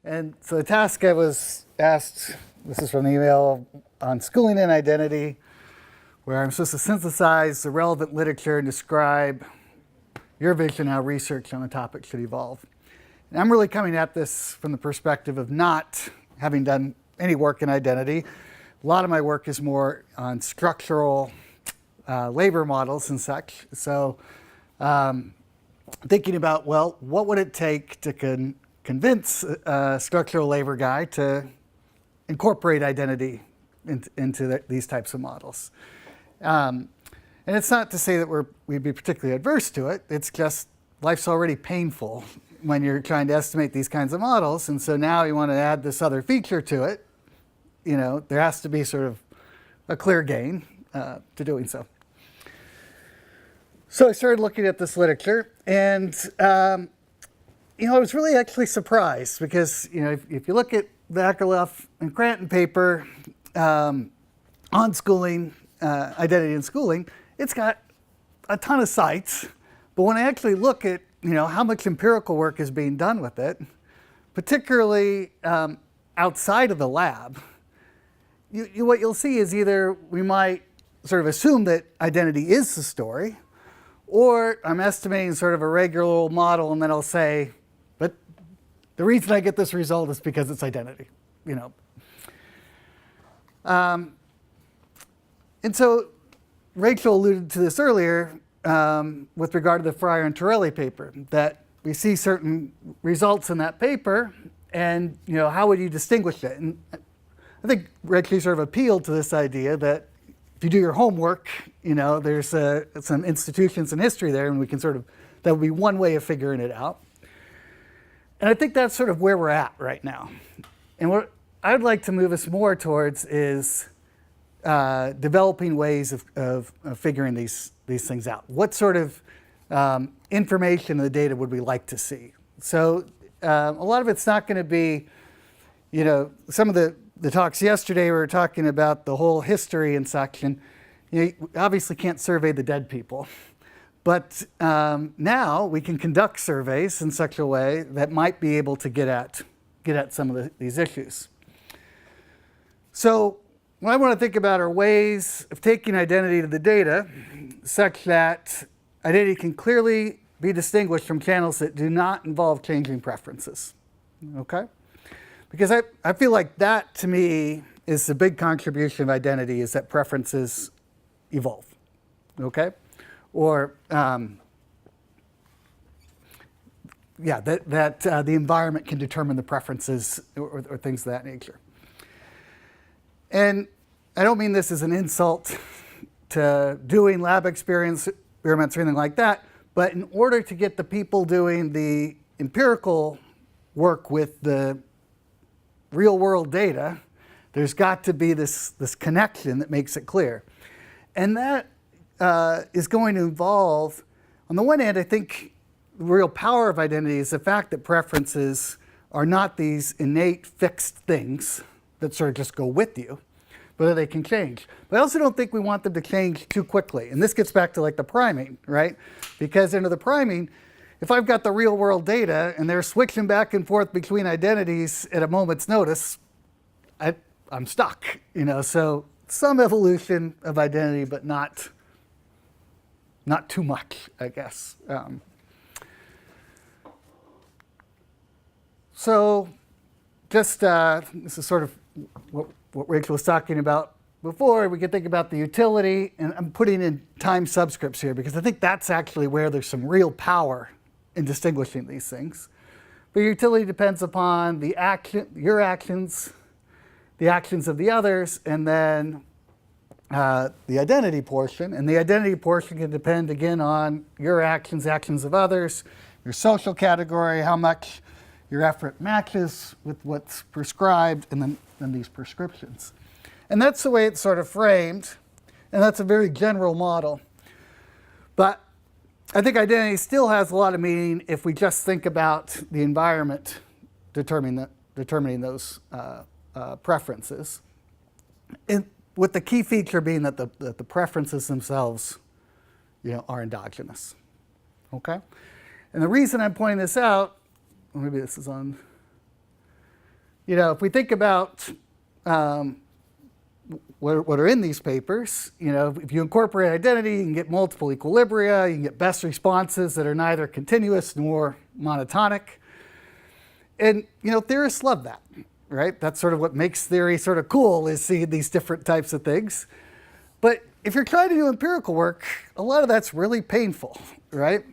And so the task I was asked, this is from an email on schooling and identity, where I'm supposed to synthesize the relevant literature and describe your vision how research on the topic should evolve. And I'm really coming at this from the perspective of not having done any work in identity. A lot of my work is more on structural labor models and such. So thinking about, well, what would it take to convince a structural labor guy to incorporate identity into these types of models. And it's not to say that we'd be particularly adverse to it. It's just life's already painful when you're trying to estimate these kinds of models. And so now you want to add this other feature to it. You know, there has to be sort of a clear gain to doing so. So I started looking at this literature, and you know, I was really actually surprised because, you know, if you look at the Akerlof and Cranton paper on schooling, identity and schooling, it's got a ton of cites. But when I actually look at, you know, how much empirical work is being done with it, particularly outside of the lab, what you'll see is either we might sort of assume that identity is the story, or I'm estimating sort of a regular old model, and then I'll say, but the reason I get this result is because it's identity, you know. And so Rachel alluded to this earlier with regard to the Fryer and Torelli paper, that we see certain results in that paper, and, you know, how would you distinguish it? And I think Rachel sort of appealed to this idea that if you do your homework, you know, there's some institutions in history there, and we can sort of, that would be one way of figuring it out. And I think that's sort of where we're at right now. And what I'd like to move us more towards is developing ways of figuring these things out. What sort of information in the data would we like to see? So a lot of it's not going to be, you know, some of the talks yesterday we were talking about the whole history and such, and you know, obviously can't survey the dead people. But now we can conduct surveys in such a way that might be able to get at some of these issues. So what I want to think about are ways of taking identity to the data such that identity can clearly be distinguished from channels that do not involve changing preferences. Okay? Because I feel like that, to me, is the big contribution of identity, is that preferences evolve. Okay? Or, yeah, that the environment can determine the preferences or things of that nature. And I don't mean this as an insult to doing lab experiments or anything like that, but in order to get the people doing the empirical work with the real world data, there's got to be this connection that makes it clear. And that is going to involve, on the one hand, I think the real power of identity is the fact that preferences are not these innate fixed things that sort of just go with you, but that they can change. But I also don't think we want them to change too quickly. And this gets back to like the priming, right? Because into the priming, if I've got the real world data and they're switching back and forth between identities at a moment's notice, I'm stuck, you know. So some evolution of identity, but not too much, I guess. So just, this is sort of what Rachel was talking about before. We could think about the utility, and I'm putting in time subscripts here because I think that's actually where there's some real power in distinguishing these things. But utility depends upon the action, your actions, the actions of the others, and then the identity portion. And the identity portion can depend, again, on your actions, actions of others, your social category, how much your effort matches with what's prescribed, and then these prescriptions. And that's the way it's sort of framed, and that's a very general model. But I think identity still has a lot of meaning if we just think about the environment determining those preferences, with the key feature being that the preferences themselves, you know, are endogenous. Okay? And the reason I'm pointing this out, maybe this is on. if we think about what are in these papers, if you incorporate identity, you can get multiple equilibria, you can get best responses that are neither continuous nor monotonic. And, theorists love that, right? That's sort of what makes theory sort of cool, is seeing these different types of things. But if you're trying to do empirical work, a lot of that's really painful, right?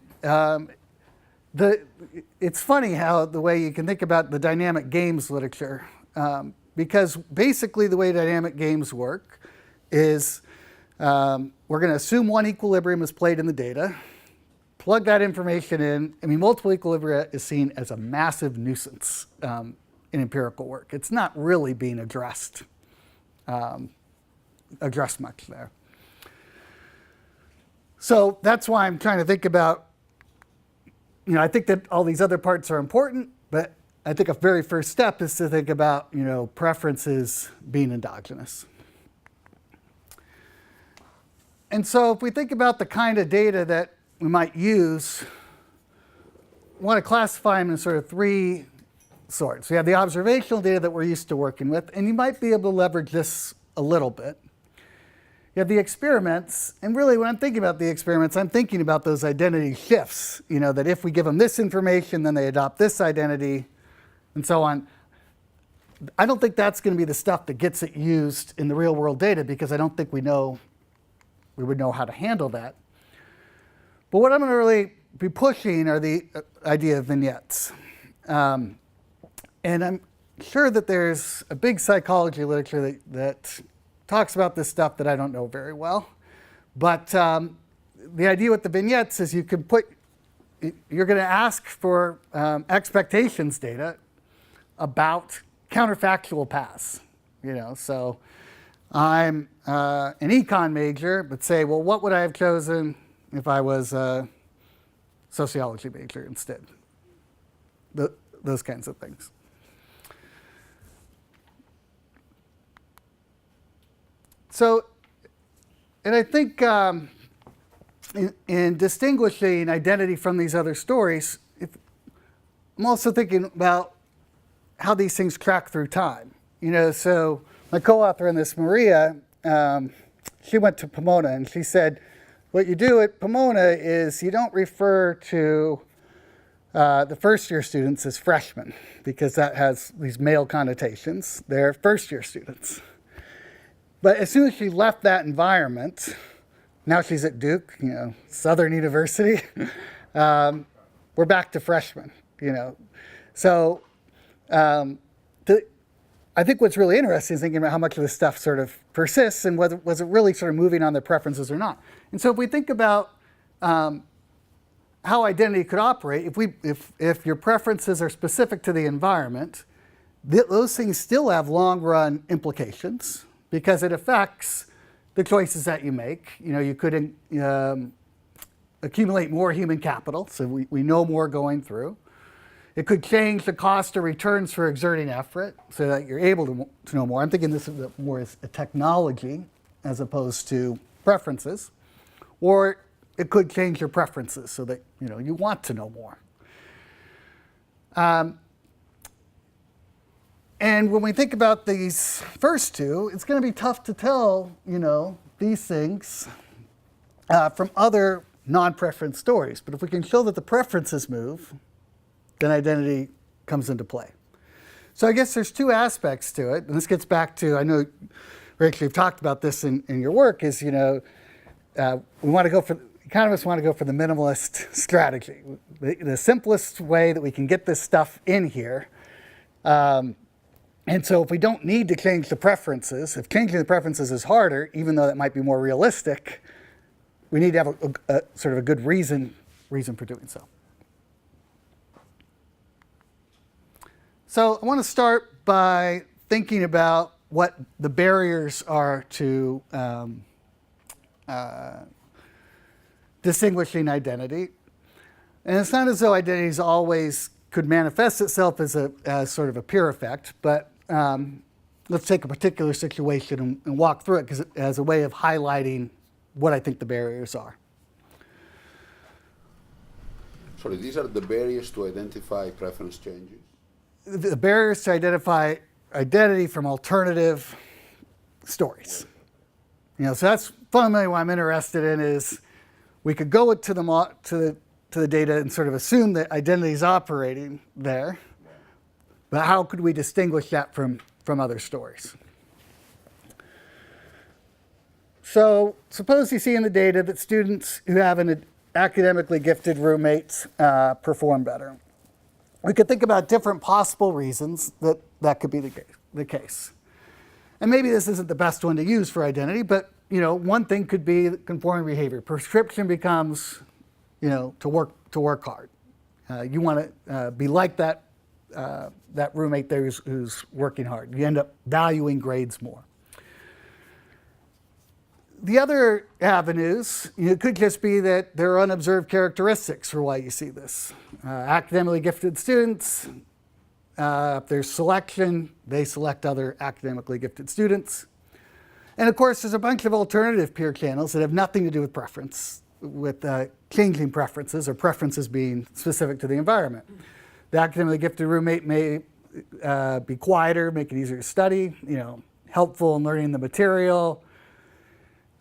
It's funny how the way you can think about the dynamic games literature, because basically the way dynamic games work is we're going to assume one equilibrium is played in the data, plug that information in. Multiple equilibria is seen as a massive nuisance in empirical work. It's not really being addressed much there. So that's why I'm trying to think about, I think that all these other parts are important, but I think a very first step is to think about, preferences being endogenous. And so if we think about the kind of data that we might use, we want to classify them in sort of three sorts. We have the observational data that we're used to working with, and you might be able to leverage this a little bit. You have the experiments, and really when I'm thinking about the experiments, I'm thinking about those identity shifts, that if we give them this information, then they adopt this identity, and so on. I don't think that's going to be the stuff that gets it used in the real world data, because I don't think we would know how to handle that. But what I'm going to really be pushing are the idea of vignettes. And I'm sure that there's a big psychology literature that talks about this stuff that I don't know very well. But the idea with the vignettes is you're going to ask for expectations data about counterfactual paths. So I'm an econ major, but say, well, what would I have chosen if I was a sociology major instead? Those kinds of things. So, and I think in distinguishing identity from these other stories, I'm also thinking about how these things track through time. So my co-author in this, Maria, she went to Pomona, and she said, what you do at Pomona is you don't refer to the first-year students as freshmen, because that has these male connotations. They're first-year students. But as soon as she left that environment, now she's at Duke, Southern University, we're back to freshmen, So I think what's really interesting is thinking about how much of this stuff sort of persists and whether was it really sort of moving on their preferences or not. And so if we think about how identity could operate, if your preferences are specific to the environment, those things still have long-run implications, because it affects the choices that you make. You could accumulate more human capital, so we know more going through. It could change the cost or returns for exerting effort, so that you're able to know more. I'm thinking this is more as a technology as opposed to preferences. Or it could change your preferences so that you want to know more. And when we think about these first two, it's going to be tough to tell, these things from other non-preference stories. But if we can show that the preferences move, then identity comes into play. So I guess there's two aspects to it. And this gets back to, I know, Rachel, you've talked about this in your work, is, we want to go for, economists want to go for the minimalist strategy. The simplest way that we can get this stuff in here. And so if we don't need to change the preferences, if changing the preferences is harder, even though that might be more realistic, we need to have a sort of a good reason for doing so. So I want to start by thinking about what the barriers are to distinguishing identity. And it's not as though identities always could manifest itself as sort of a peer effect, but let's take a particular situation and walk through it as a way of highlighting what I think the barriers are. Sorry, these are the barriers to identify preference changes? the barriers to identify identity from alternative stories. So that's fundamentally what I'm interested in. Is we could go to the data and sort of assume that identity is operating there, but how could we distinguish that from other stories? So suppose you see in the data that students who have an academically gifted roommates perform better. We could think about different possible reasons that could be the case. And maybe this isn't the best one to use for identity, but one thing could be conforming behavior. Prescription becomes, to work hard. You want to be like that roommate there who's working hard. You end up valuing grades more. The other avenues, it could just be that there are unobserved characteristics for why you see this. Academically gifted students, if there's selection, they select other academically gifted students. And of course, there's a bunch of alternative peer channels that have nothing to do with preference, with changing preferences or preferences being specific to the environment. The academically gifted roommate may be quieter, make it easier to study, helpful in learning the material,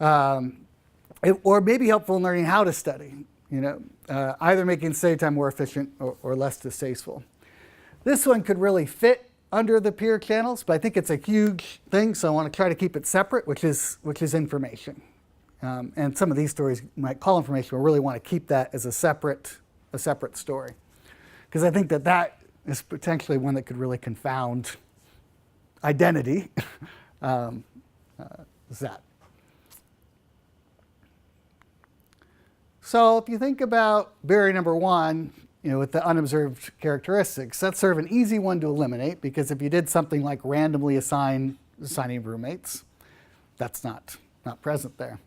or maybe helpful in learning how to study, either making study time more efficient or less distasteful. This one could really fit under the peer channels, but I think it's a huge thing, so I want to try to keep it separate, which is information. And some of these stories you might call information, but really want to keep that as a separate story. Because I think that is potentially one that could really confound identity. Is that. So if you think about barrier number one, with the unobserved characteristics, that's sort of an easy one to eliminate, because if you did something like randomly assigning roommates, that's not present there.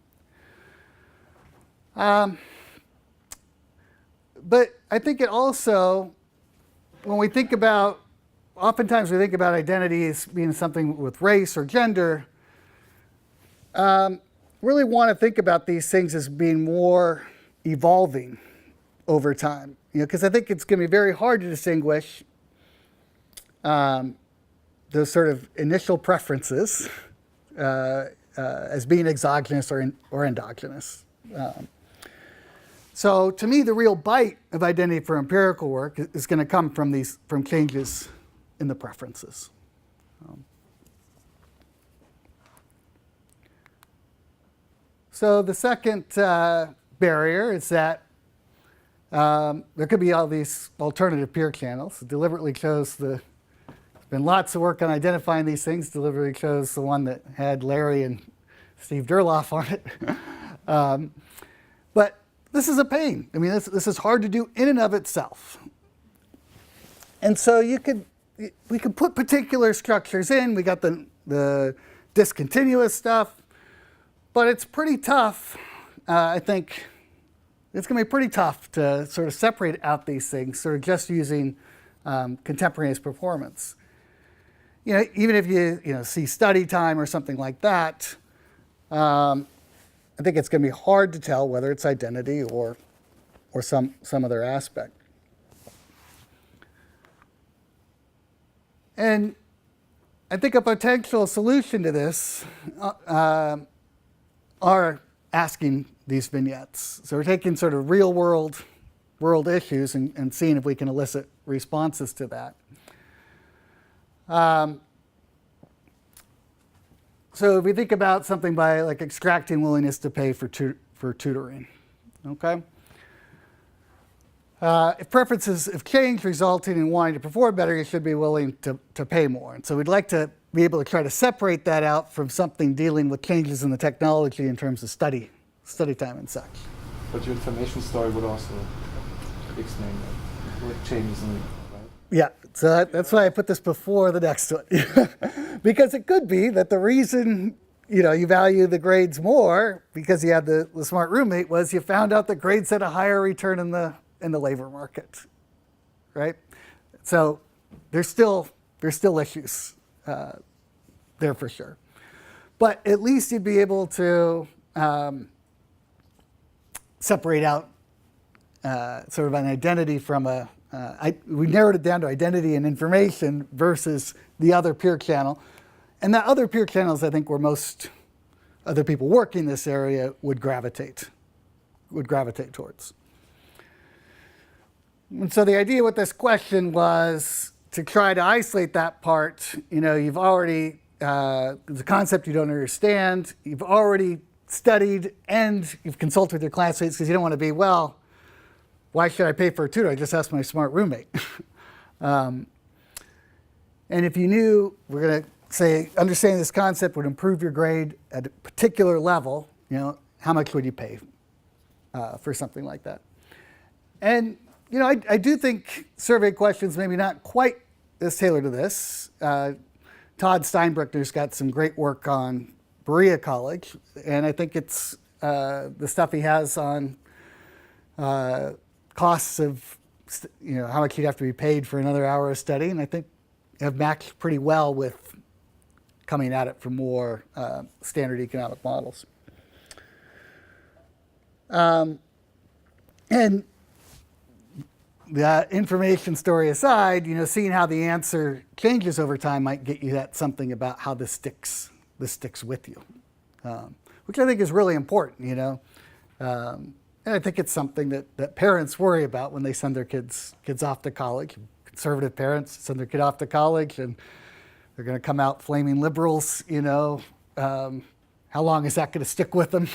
But I think it also, when we think about, oftentimes we think about identity as being something with race or gender, really want to think about these things as being more evolving over time. Because I think it's going to be very hard to distinguish those sort of initial preferences as being exogenous or endogenous. So to me, the real bite of identity for empirical work is going to come from changes in the preferences. So the second barrier is that there could be all these alternative peer channels. It deliberately chose there's been lots of work on identifying these things, deliberately chose the one that had Larry and Steve Durloff on it. But this is a pain. I mean, this is hard to do in and of itself. And so we could put particular structures in. We got the discontinuous stuff, but it's pretty tough, I think. It's going to be pretty tough to sort of separate out these things, sort of just using contemporaneous performance. Even if you see study time or something like that, I think it's going to be hard to tell whether it's identity or some other aspect. And I think a potential solution to this are asking these vignettes. So we're taking sort of real world issues and seeing if we can elicit responses to that. So if we think about something by like extracting willingness to pay for tutoring, okay? If preferences have changed, resulting in wanting to perform better, you should be willing to pay more. And so we'd like to be able to try to separate that out from something dealing with changes in the technology in terms of study time and such. But your information story would also explain that, what changes in it, right? Yeah, so that's why I put this before the next one. Because it could be that the reason you value the grades more because you had the smart roommate was you found out that grades had a higher return in the labor market, right? So there's still issues there for sure. But at least you'd be able to separate out sort of an identity from a we narrowed it down to identity and information versus the other peer channel. And that other peer channels, I think, where most other people working in this area would gravitate towards. And so the idea with this question was to try to isolate that part. You've already, the concept you don't understand, you've already studied, and you've consulted with your classmates because you don't want to be, well, why should I pay for a tutor? I just asked my smart roommate. And if you knew, we're going to say, understanding this concept would improve your grade at a particular level, how much would you pay for something like that? And I do think survey questions maybe not quite as tailored to this. Todd Steinbruckner's got some great work on Berea College, and I think it's the stuff he has on costs of how much you'd have to be paid for another hour of study, and I think have matched pretty well with coming at it from more standard economic models. And the information story aside, seeing how the answer changes over time might get you that something about how this sticks with you, which I think is really important, and I think it's something that parents worry about when they send their kids off to college. Conservative parents send their kid off to college, and they're going to come out flaming liberals. How long is that going to stick with them?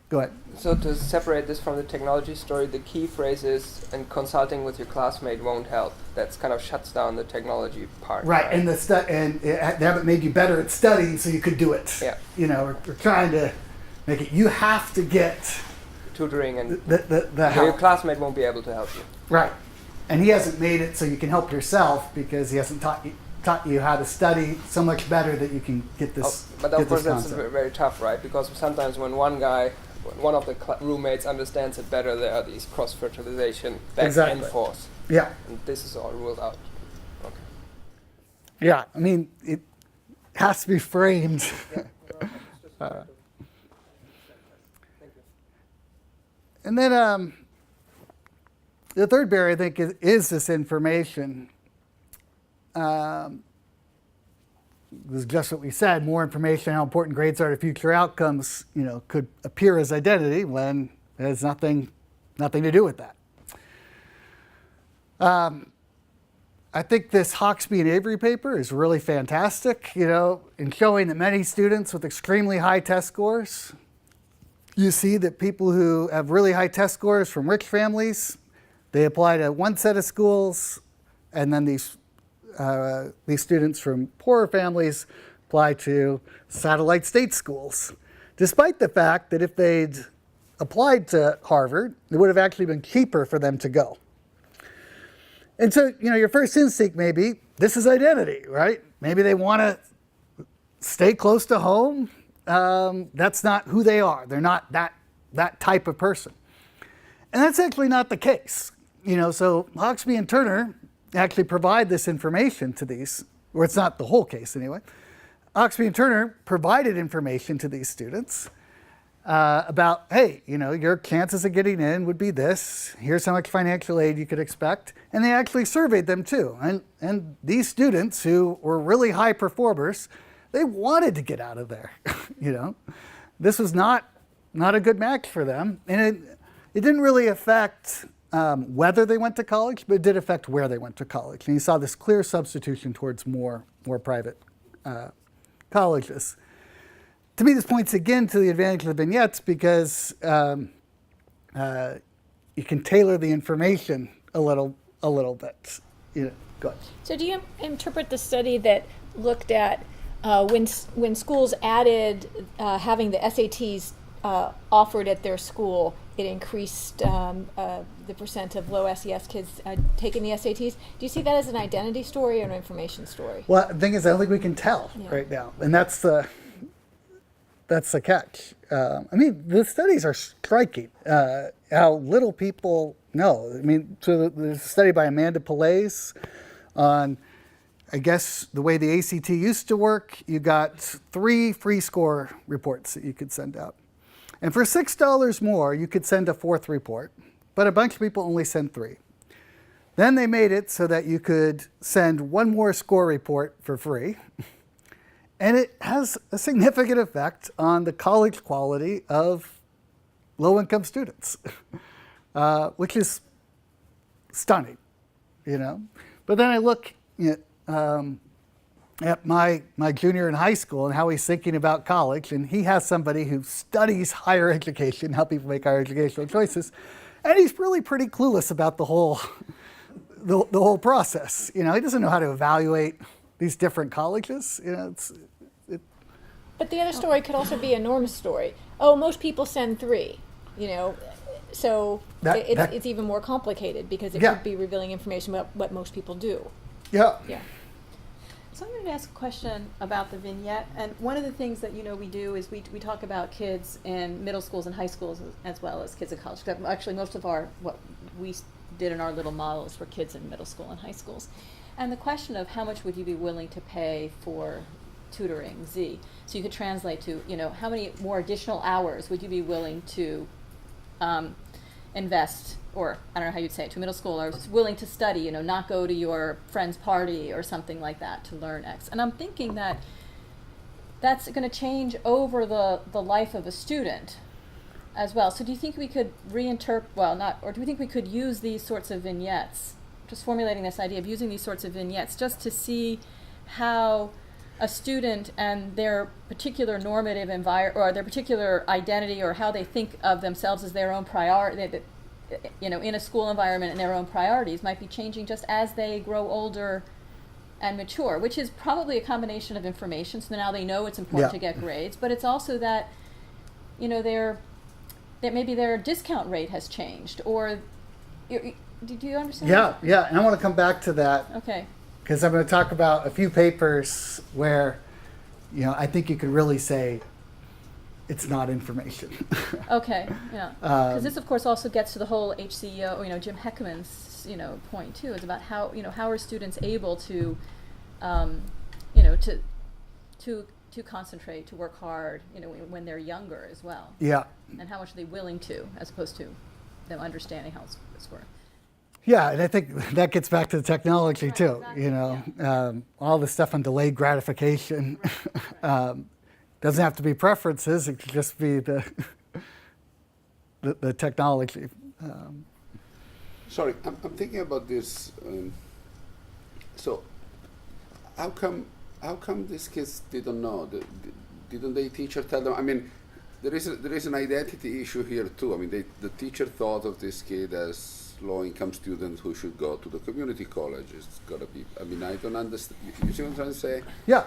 Go ahead. So to separate this from the technology story, the key phrase is, and consulting with your classmate won't help. That's kind of shuts down the technology part. Right, and they haven't made you better at studying, so you could do it. Yeah. We're trying to make it. You have to get tutoring, and the help. Your classmate won't be able to help you. Right, and he hasn't made it so you can help yourself because he hasn't taught you how to study so much better that you can get this. But of course that's very tough, right? Because sometimes when one of the roommates understands it better, there are these cross-fertilization back and forth. Yeah. And this is all ruled out. Okay. Yeah, I mean, it has to be framed. And then the third barrier, I think, is this information. This is just what we said. More information, how important grades are to future outcomes, could appear as identity when it has nothing to do with that. I think this Hawksby and Avery paper is really fantastic, in showing that many students with extremely high test scores, you see that people who have really high test scores from rich families, they apply to one set of schools, and then these students from poorer families apply to satellite state schools, despite the fact that if they'd applied to Harvard, it would have actually been cheaper for them to go. And so, your first instinct may be, this is identity, right? Maybe they want to stay close to home. That's not who they are. They're not that type of person. And that's actually not the case. So Hawksby and Turner actually provide this information to these, or it's not the whole case anyway. Hawksby and Turner provided information to these students about, hey, your chances of getting in would be this. Here's how much financial aid you could expect. And they actually surveyed them too. And these students who were really high performers, they wanted to get out of there. This was not a good match for them. And it didn't really affect whether they went to college, but it did affect where they went to college. And you saw this clear substitution towards more private colleges. To me, this points again to the advantage of the vignettes because you can tailor the information a little bit. Go ahead. So do you interpret the study that looked at when schools added having the SATs offered at their school, it increased the percent of low SES kids taking the SATs. Do you see that as an identity story or an information story? Well, the thing is, I don't think we can tell right now, and that's the catch. The studies are striking. How little people know. So there's a study by Amanda Pillais on, I guess, the way the ACT used to work. You got 3 free score reports that you could send out. And for $6 more, you could send a 4th report. but a bunch of people only send 3. Then they made it so that you could send one more score report for free. And it has a significant effect on the college quality of low-income students, which is stunning, you know. But then I look at my junior in high school and how he's thinking about college, and he has somebody who studies higher education, how people make higher educational choices, and he's really pretty clueless about the whole process. You know, he doesn't know how to evaluate these different colleges. You know, But the other story could also be a norm story. Oh, most people send 3, you know, so it's even more complicated because it could be revealing information about what most people do. Yeah. Yeah. So I'm going to ask a question about the vignette, and one of the things that we do is we talk about kids in middle schools and high schools as well as kids in college. Actually, most of what we did in our little model is for kids in middle school and high schools. And the question of how much would you be willing to pay for tutoring, Z? So you could translate to, how many more additional hours would you be willing to invest, or I don't know how you'd say it, to middle schoolers willing to study, not go to your friend's party or something like that to learn X. And I'm thinking that that's going to change over the life of a student as well. So do you think we could or do you think we could use these sorts of vignettes, just formulating this idea of using these sorts of vignettes just to see how a student and their particular normative environment or their particular identity or how they think of themselves as their own priority, in a school environment and their own priorities might be changing just as they grow older and mature, which is probably a combination of information. So now they know it's important to get grades, but it's also that, that maybe their discount rate has changed, or do you understand? Yeah, and I want to come back to that. Okay. Because I'm going to talk about a few papers where, I think you could really say it's not information. Okay, yeah. Because this, of course, also gets to the whole HCEO, Jim Heckman's, point, too. It's about how, how are students able to, to concentrate, to work hard, when they're younger as well. Yeah. And how much are they willing to, as opposed to them understanding how it's working. Yeah, and I think that gets back to the technology too. Exactly. All the stuff on delayed gratification doesn't have to be preferences; it could just be the technology. Sorry, I'm thinking about this. So, how come these kids didn't know? Didn't the teacher tell them? I mean, there is an identity issue here too. I mean, the teacher thought of this kid as low-income student who should go to the community college. It's got to be. I mean, I don't understand. You see what I'm trying to say? Yeah.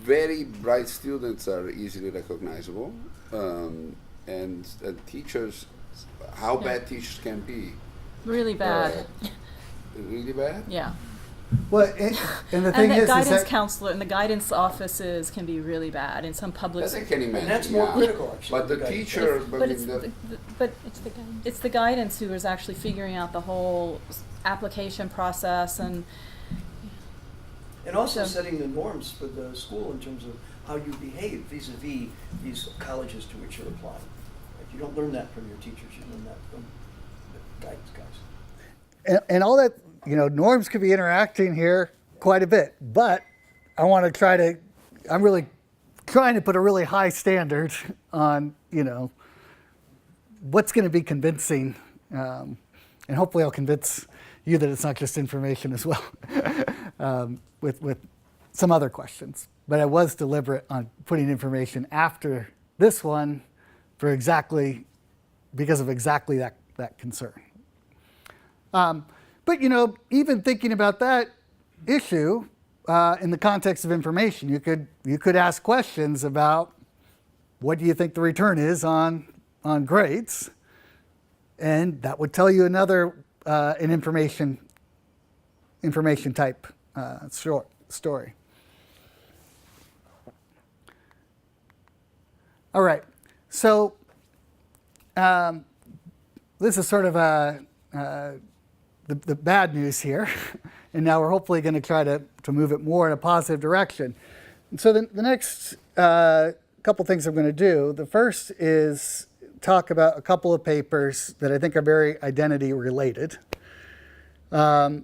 Very bright students are easily recognizable, and teachers, how bad teachers can be. Really bad. Really bad? Yeah. Well, and the thing And the is guidance that counselor and the guidance offices can be really bad in some public. That I can imagine. And that's more yeah. critical, actually. But the teacher, But it's It's the guidance. it's the guidance who is actually figuring out the whole application process and also So- setting the norms for the school in terms of how you behave vis-a-vis these colleges to which you're applying. Like, you don't learn that from your teachers, you learn that from the guidance guys. and all that, norms could be interacting here quite a bit, but I'm really trying to put a really high standard on, what's going to be convincing, and hopefully I'll convince you that it's not just information as well, with some other questions. But I was deliberate on putting information after this one because of exactly that concern. But even thinking about that issue in the context of information, you could ask questions about what do you think the return is on grades, and that would tell you another an information type story. All right, so this is sort of the bad news here, and now we're hopefully going to try to move it more in a positive direction. And so the next couple things I'm going to do, the first is talk about a couple of papers that I think are very identity related. And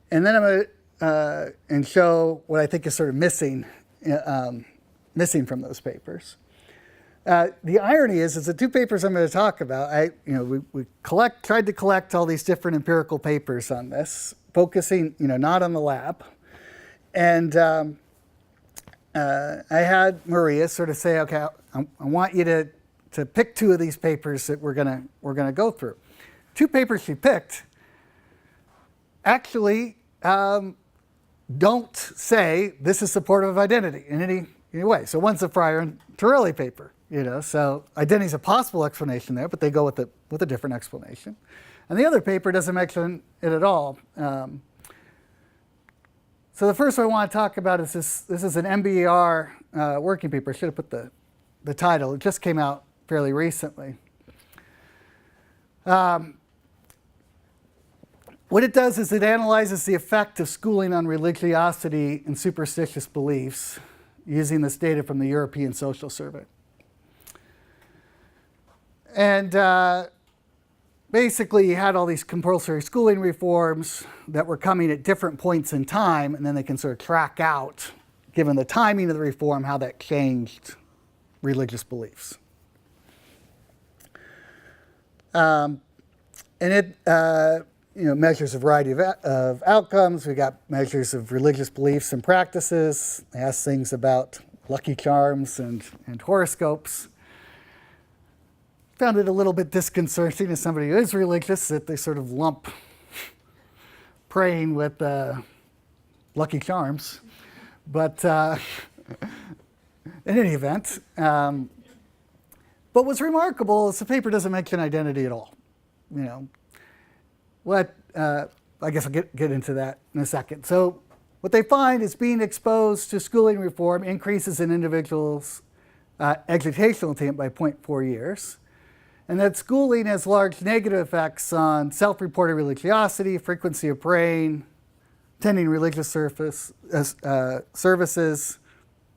then I'm going to and show what I think is sort of missing from those papers. The irony is the two papers I'm going to talk about. We tried to collect all these different empirical papers on this, focusing not on the lab, and I had Maria sort of say, okay, I want you to pick two of these papers that we're gonna go through. Two papers she picked actually don't say this is supportive of identity in any way. So one's a Fryer and Torelli paper, so identity is a possible explanation there, but they go with a different explanation. And the other paper doesn't mention it at all. So the first one I want to talk about is this. This is an MBER working paper. I should have put the title. It just came out fairly recently. What it does is it analyzes the effect of schooling on religiosity and superstitious beliefs using this data from the European Social Survey. And basically, you had all these compulsory schooling reforms that were coming at different points in time, and then they can sort of track out, given the timing of the reform, how that changed religious beliefs. And it measures a variety of outcomes. We got measures of religious beliefs and practices. They ask things about lucky charms and horoscopes. Found it a little bit disconcerting as somebody who is religious that they sort of lump praying with lucky charms. But in any event, but what's remarkable is the paper doesn't mention identity at all. What I guess I'll get into that in a second. So what they find is being exposed to schooling reform increases in individuals' educational attainment by 0.4 years. And that schooling has large negative effects on self-reported religiosity, frequency of praying, attending religious services,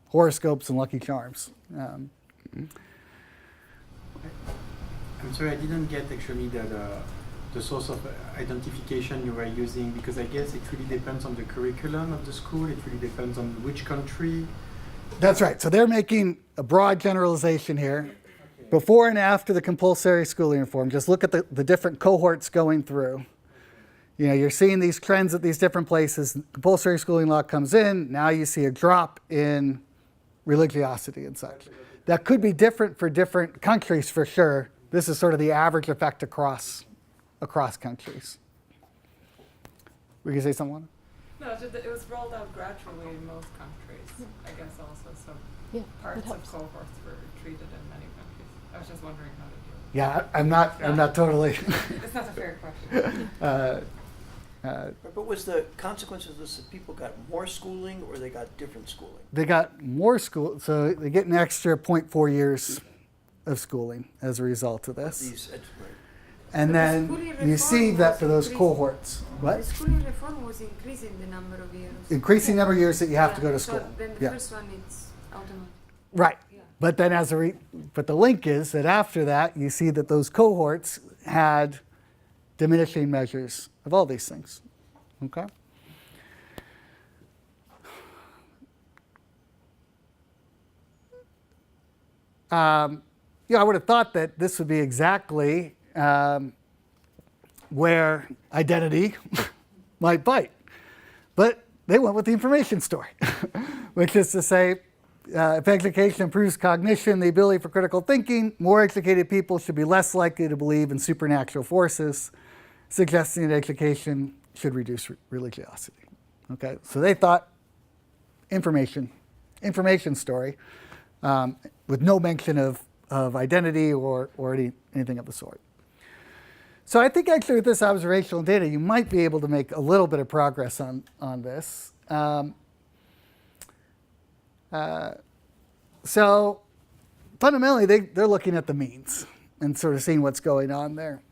horoscopes, and lucky charms. I'm sorry, I didn't get actually the source of identification you were using, because I guess it really depends on the curriculum of the school. It really depends on which country. That's right. So they're making a broad generalization here. Before and after the compulsory schooling reform, just look at the different cohorts going through. You're seeing these trends at these different places. Compulsory schooling law comes in. Now you see a drop in religiosity and such. That could be different for different countries for sure. This is sort of the average effect across countries. Were you going to say something? No, it was rolled out gradually in most countries, I guess also. So parts of cohorts were treated in many countries. I was just wondering how to do it. Yeah, I'm not totally. It's not a fair question. But was the consequence of this that people got more schooling or they got different schooling? They got more school, so they get an extra 0.4 years of schooling as a result of this. And then you see that for those cohorts. What? The schooling reform was increasing the number of years. Increasing number of years that you have to go to school. So then the first one is automatic. Right. Yeah. But then but the link is that after that, you see that those cohorts had diminishing measures of all these things. Okay? I would have thought that this would be exactly where identity might bite. But they went with the information story, which is to say, if education improves cognition, the ability for critical thinking, more educated people should be less likely to believe in supernatural forces, suggesting that education should reduce religiosity. Okay, so they thought information story, with no mention of identity or anything of the sort. So I think actually with this observational data, you might be able to make a little bit of progress on this. So fundamentally, they're looking at the means and sort of seeing what's going on there.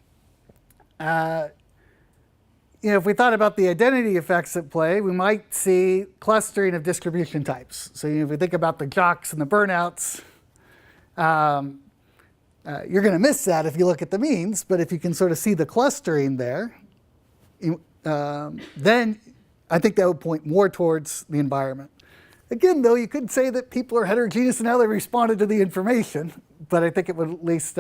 If we thought about the identity effects at play, we might see clustering of distribution types. So if we think about the jocks and the burnouts, You're going to miss that if you look at the means, but if you can sort of see the clustering there, then I think that would point more towards the environment. Again, though, you could say that people are heterogeneous in how they responded to the information, but I think it would at least...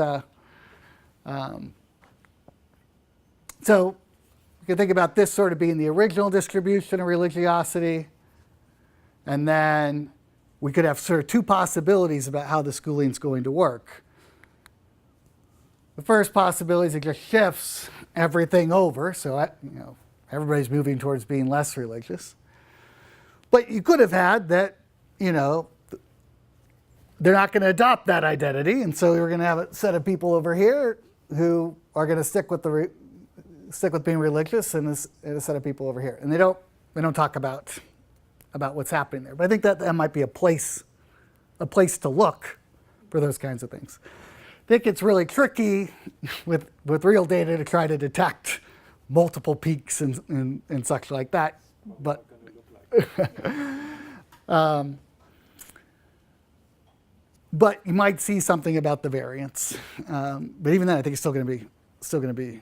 so you can think about this sort of being the original distribution of religiosity, and then we could have sort of two possibilities about how the schooling is going to work. The first possibility is it just shifts everything over, so everybody's moving towards being less religious. But you could have had that, they're not going to adopt that identity, and so we're going to have a set of people over here who are going to stick with being religious, and a set of people over here, and they don't talk about what's happening there. But I think that might be a place to look for those kinds of things. I think it's really tricky with real data to try to detect multiple peaks and such like that, but. But you might see something about the variance. But even then, I think it's still going to be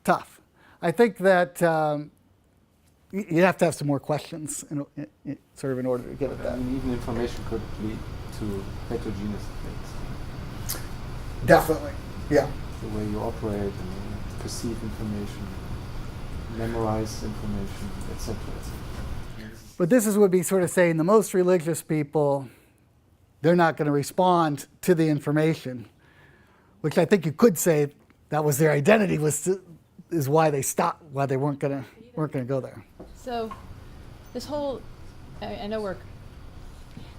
tough. I think that you have to have some more questions in order to get at that. I mean, even information could lead to heterogeneous things. Definitely, yeah. The way you operate and perceive information, memorize information, etc., etc. But this would be sort of saying the most religious people, they're not going to respond to the information, which I think you could say that was their identity, is why they stopped, why they weren't going to go there. So this whole, I know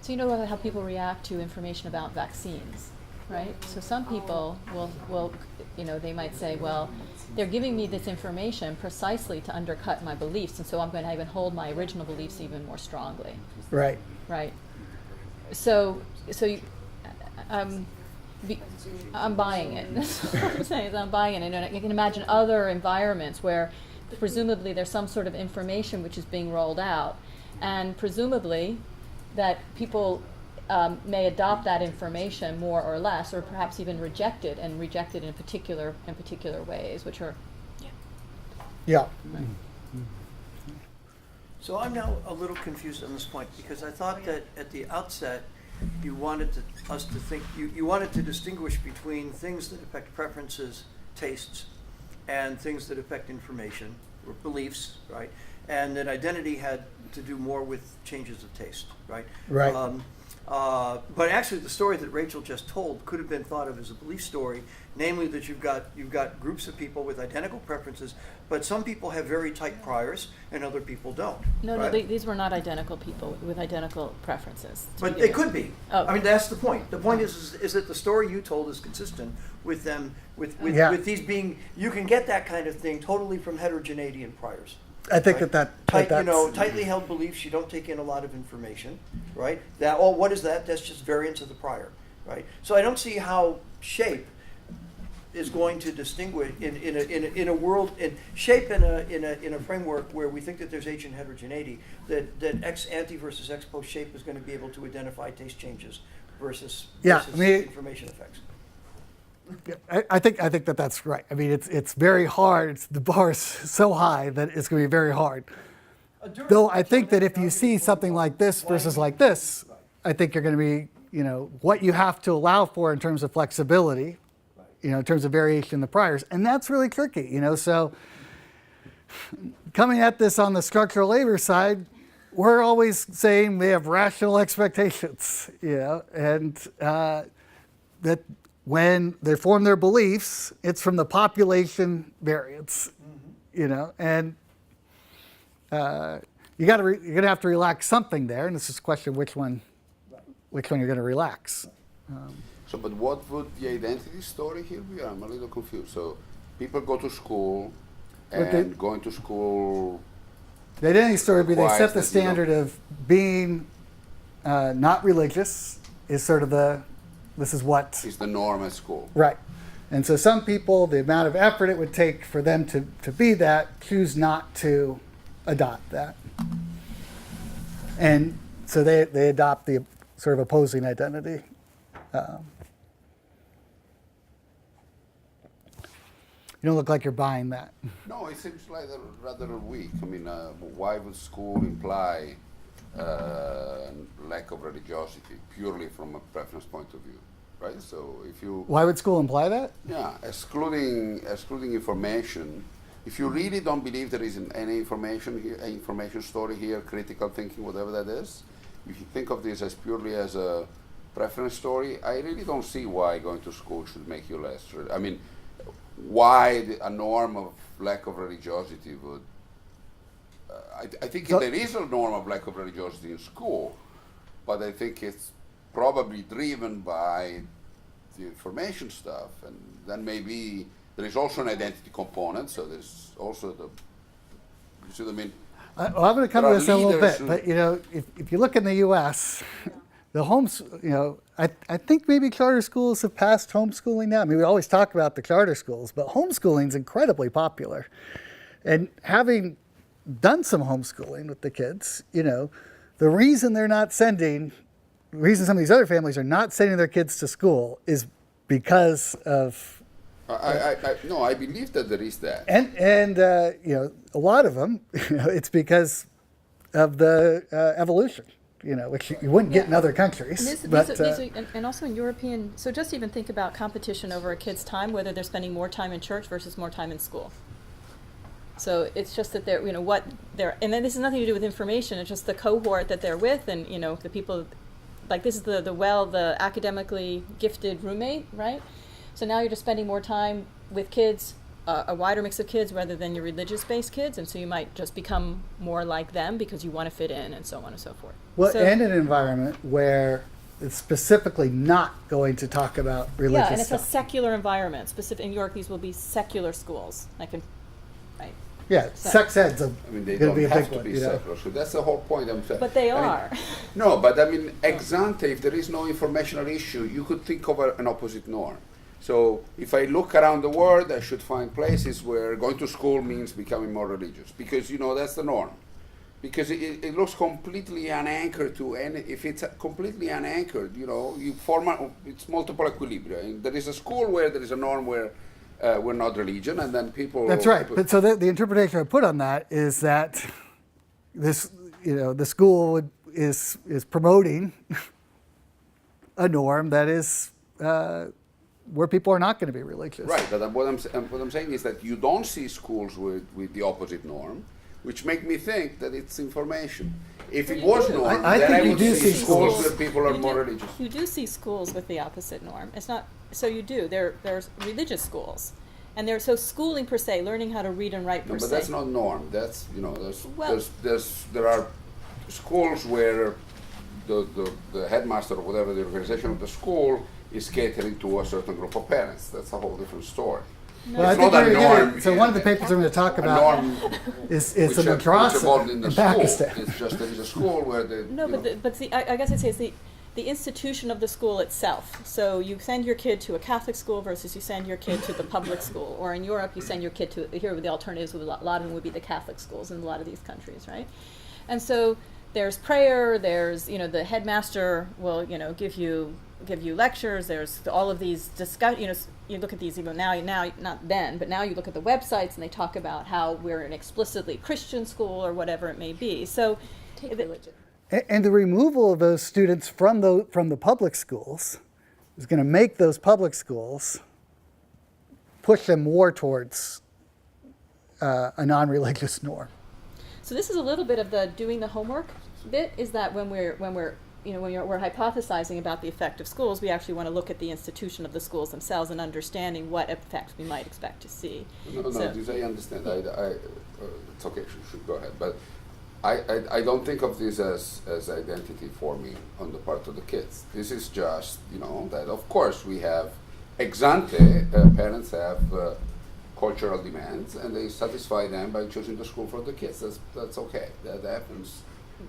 so you know how people react to information about vaccines, right? So some people will they might say, well, they're giving me this information precisely to undercut my beliefs, and so I'm going to even hold my original beliefs even more strongly. Right. Right. So I'm buying it. That's what I'm saying. Is I'm buying it. And I can imagine other environments where presumably there's some sort of information which is being rolled out, and presumably that people may adopt that information more or less, or perhaps even reject it in particular ways, which are Yeah. Right. So I'm now a little confused on this point, because I thought that at the outset you wanted us to think, you wanted to distinguish between things that affect preferences, tastes, and things that affect information or beliefs, right? And that identity had to do more with changes of taste, right? Right. But actually, the story that Rachel just told could have been thought of as a belief story, namely that you've got groups of people with identical preferences, but some people have very tight priors and other people don't. No, right? no, these were not identical people with identical preferences. But they could be. Oh. I mean, that's the point. The point is that the story you told is consistent with them, with these being, you can get that kind of thing totally from heterogeneity in priors. I think right? that's Tightly held beliefs, you don't take in a lot of information, right? What is that? That's just variance of the prior, right? So I don't see how shape is going to distinguish in a world, in shape in a framework where we think that there's agent heterogeneity, that ex ante versus ex post shape is going to be able to identify taste changes versus information effects. I think that's right. I mean, it's very hard. The bar is so high that it's going to be very hard. Though I think that if you see something like this versus like this, I think you're going to be, what you have to allow for in terms of flexibility, in terms of variation in the priors, and that's really tricky. So coming at this on the structural labor side, we're always saying we have rational expectations, and that. When they form their beliefs, it's from the population variance, and you're gonna have to relax something there, and it's just a question which one you're gonna relax. But what would the identity story here be? I'm a little confused. So people go to school, and going to school. The identity story would be they set the that, standard of being not religious is sort of this is what is the norm at school. Right. And so some people, the amount of effort it would take for them to be that, choose not to adopt that. And so they adopt the sort of opposing identity. you don't look like you're buying that. No, it seems like rather weak. I mean, why would school imply lack of religiosity purely from a preference point of view, right? So if you Why would school imply that? excluding information, if you really don't believe there is any information here, information story here, critical thinking, whatever that is, if you think of this as purely as a preference story, I really don't see why going to school should make you less. I mean, why a norm of lack of religiosity would. I think there is a norm of lack of religiosity in school, but I think it's probably driven by the information stuff, and then maybe there is also an identity component. So there's also you see what I mean? Well, I'm going to come to this in a little bit, but if you look in the U.S., the I think maybe charter schools have passed homeschooling now. I mean, we always talk about the charter schools, but homeschooling is incredibly popular. And having done some homeschooling with the kids, the reason the reason some of these other families are not sending their kids to school is because of. No, I believe that there is that. And a lot of them, it's because of the evolution. Which you wouldn't get in other countries. And also in European, so just even think about competition over a kid's time, whether they're spending more time in church versus more time in school. So it's just that they're, what they're, and then this has nothing to do with information, it's just the cohort that they're with, and, the people, like this is the academically gifted roommate, right? So now you're just spending more time with kids, a wider mix of kids rather than your religious-based kids, and so you might just become more like them because you want to fit in, and so on and so forth. Well, and an environment where it's specifically not going to talk about religious stuff. Yeah, and it's a secular environment. In New York, these will be secular schools. Right? Yeah, sex ed's they going don't to be a have big to be one. secular. So that's the whole point I'm saying. But they are. No, but ex ante, if there is no informational issue, you could think of an opposite norm. So if I look around the world, I should find places where going to school means becoming more religious, because that's the norm. Because it looks completely unanchored to any. If it's completely unanchored, you form it's multiple equilibria. And there is a school where there is a norm where we're not religion, and then people. That's right. But so the interpretation I put on that is that this, the school is promoting a norm that is. Where people are not going to be religious. Right, but what I'm saying is that you don't see schools with the opposite norm, which make me think that it's information. If it was norm, then I would see schools where people are more religious. You do see schools with the opposite norm. It's not, so you do. There's religious schools. And so schooling per se, learning how to read and write per se. But that's not norm. That's, there are schools where the headmaster or whatever, the organization of the school is catering to a certain group of parents. That's a whole different story. Well, I think not a norm. So one of the papers I'm going to talk about is a madrasa in Pakistan. It's just there is a school where I guess I'd say it's the institution of the school itself. So you send your kid to a Catholic school versus you send your kid to the public school. Or in Europe, you send your kid to, here the alternatives, a lot of them would be the Catholic schools in a lot of these countries, right? And so there's prayer, there's, the headmaster will, give you lectures, there's all of these you look at these, now, not then, but now you look at the websites and they talk about how we're an explicitly Christian school or whatever it may be. So, and the removal of those students from the public schools is going to make those public schools push them more towards a non-religious norm. So this is a little bit of the doing the homework bit, is that when we're hypothesizing about the effect of schools, we actually want to look at the institution of the schools themselves and understanding what effects we might expect to see. This I understand. It's okay, should go ahead. But I don't think of this as identity forming on the part of the kids. This is just, that of course we have ex ante, parents have cultural demands, and they satisfy them by choosing the school for the kids. That's okay. That happens.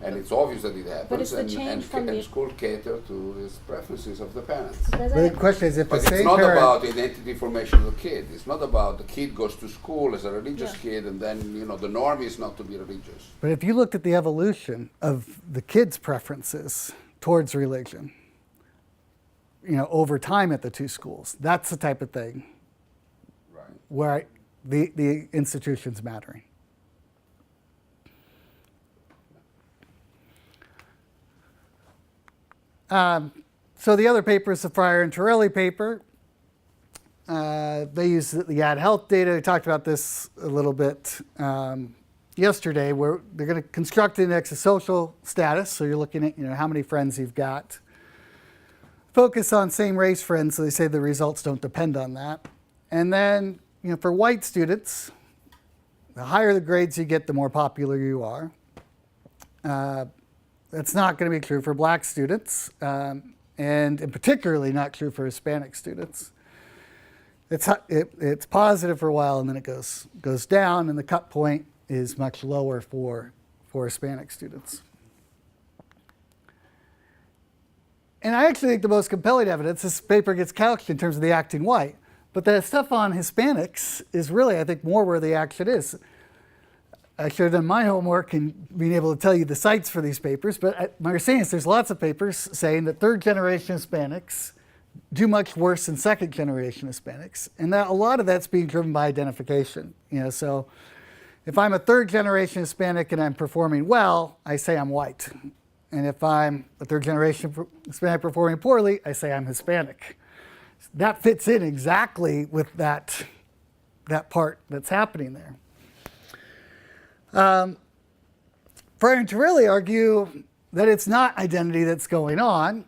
And it's obvious that it happens, and schools cater to these preferences of the parents. But the question is, if but the same it's not parent, about identity formation of the kid. It's not about the kid goes to school as a religious kid, and then the norm is not to be religious. But if you looked at the evolution of the kids' preferences towards religion, over time at the two schools, that's the type of thing, right, where the institutions mattering. So the other paper is the Fryer and Torelli paper. They use the Ad Health data. We talked about this a little bit yesterday, where they're going to construct an index of social status. So you're looking at how many friends you've got. Focus on same race friends, so they say the results don't depend on that. And then for white students, the higher the grades you get, the more popular you are. That's not going to be true for black students, and particularly not true for Hispanic students. It's positive for a while, and then it goes down, and the cut point is much lower for Hispanic students. And I actually think the most compelling evidence, this paper gets couched in terms of the acting white, but the stuff on Hispanics is really, I think, more where the action is. I should have done my homework and being able to tell you the sites for these papers, but my understanding is there's lots of papers saying that third-generation Hispanics do much worse than second-generation Hispanics, and that a lot of that's being driven by identification. So if I'm a third-generation Hispanic and I'm performing well, I say I'm white, and if I'm a third-generation Hispanic performing poorly, I say I'm Hispanic. That fits in exactly with that part that's happening there. Fryer and Torelli argue that it's not identity that's going on.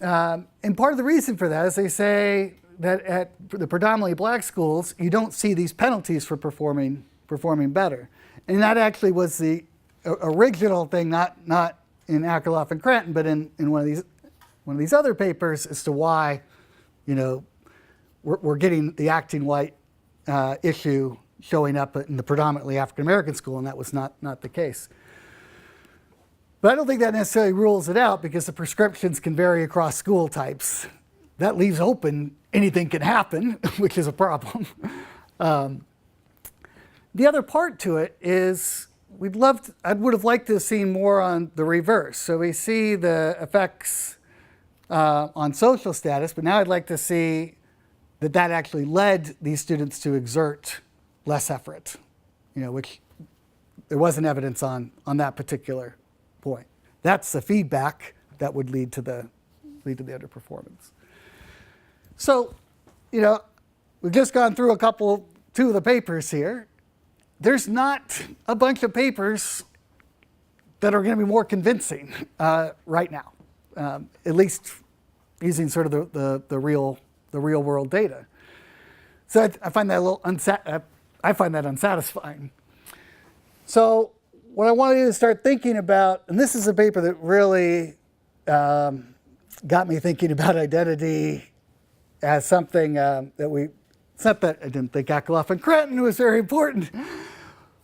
And part of the reason for that is they say that at the predominantly black schools, you don't see these penalties for performing better. And that actually was the original thing, not in Akerlof and Cranton, but in one of these other papers as to why, we're getting the acting white issue showing up in the predominantly African American school, and that was not the case. But I don't think that necessarily rules it out, because the prescriptions can vary across school types. That leaves open anything can happen, which is a problem. The other part to it is I would have liked to have seen more on the reverse. So we see the effects on social status, but now I'd like to see that actually led these students to exert less effort, which there wasn't evidence on that particular point. That's the feedback that would lead to the underperformance. So, we've just gone through two of the papers here. There's not a bunch of papers that are going to be more convincing right now, at least using sort of the real world data. So I find that a little unsatisfying. So what I wanted you to start thinking about, and this is a paper that really got me thinking about identity as something it's not that I didn't think Akerlof and Cranton was very important,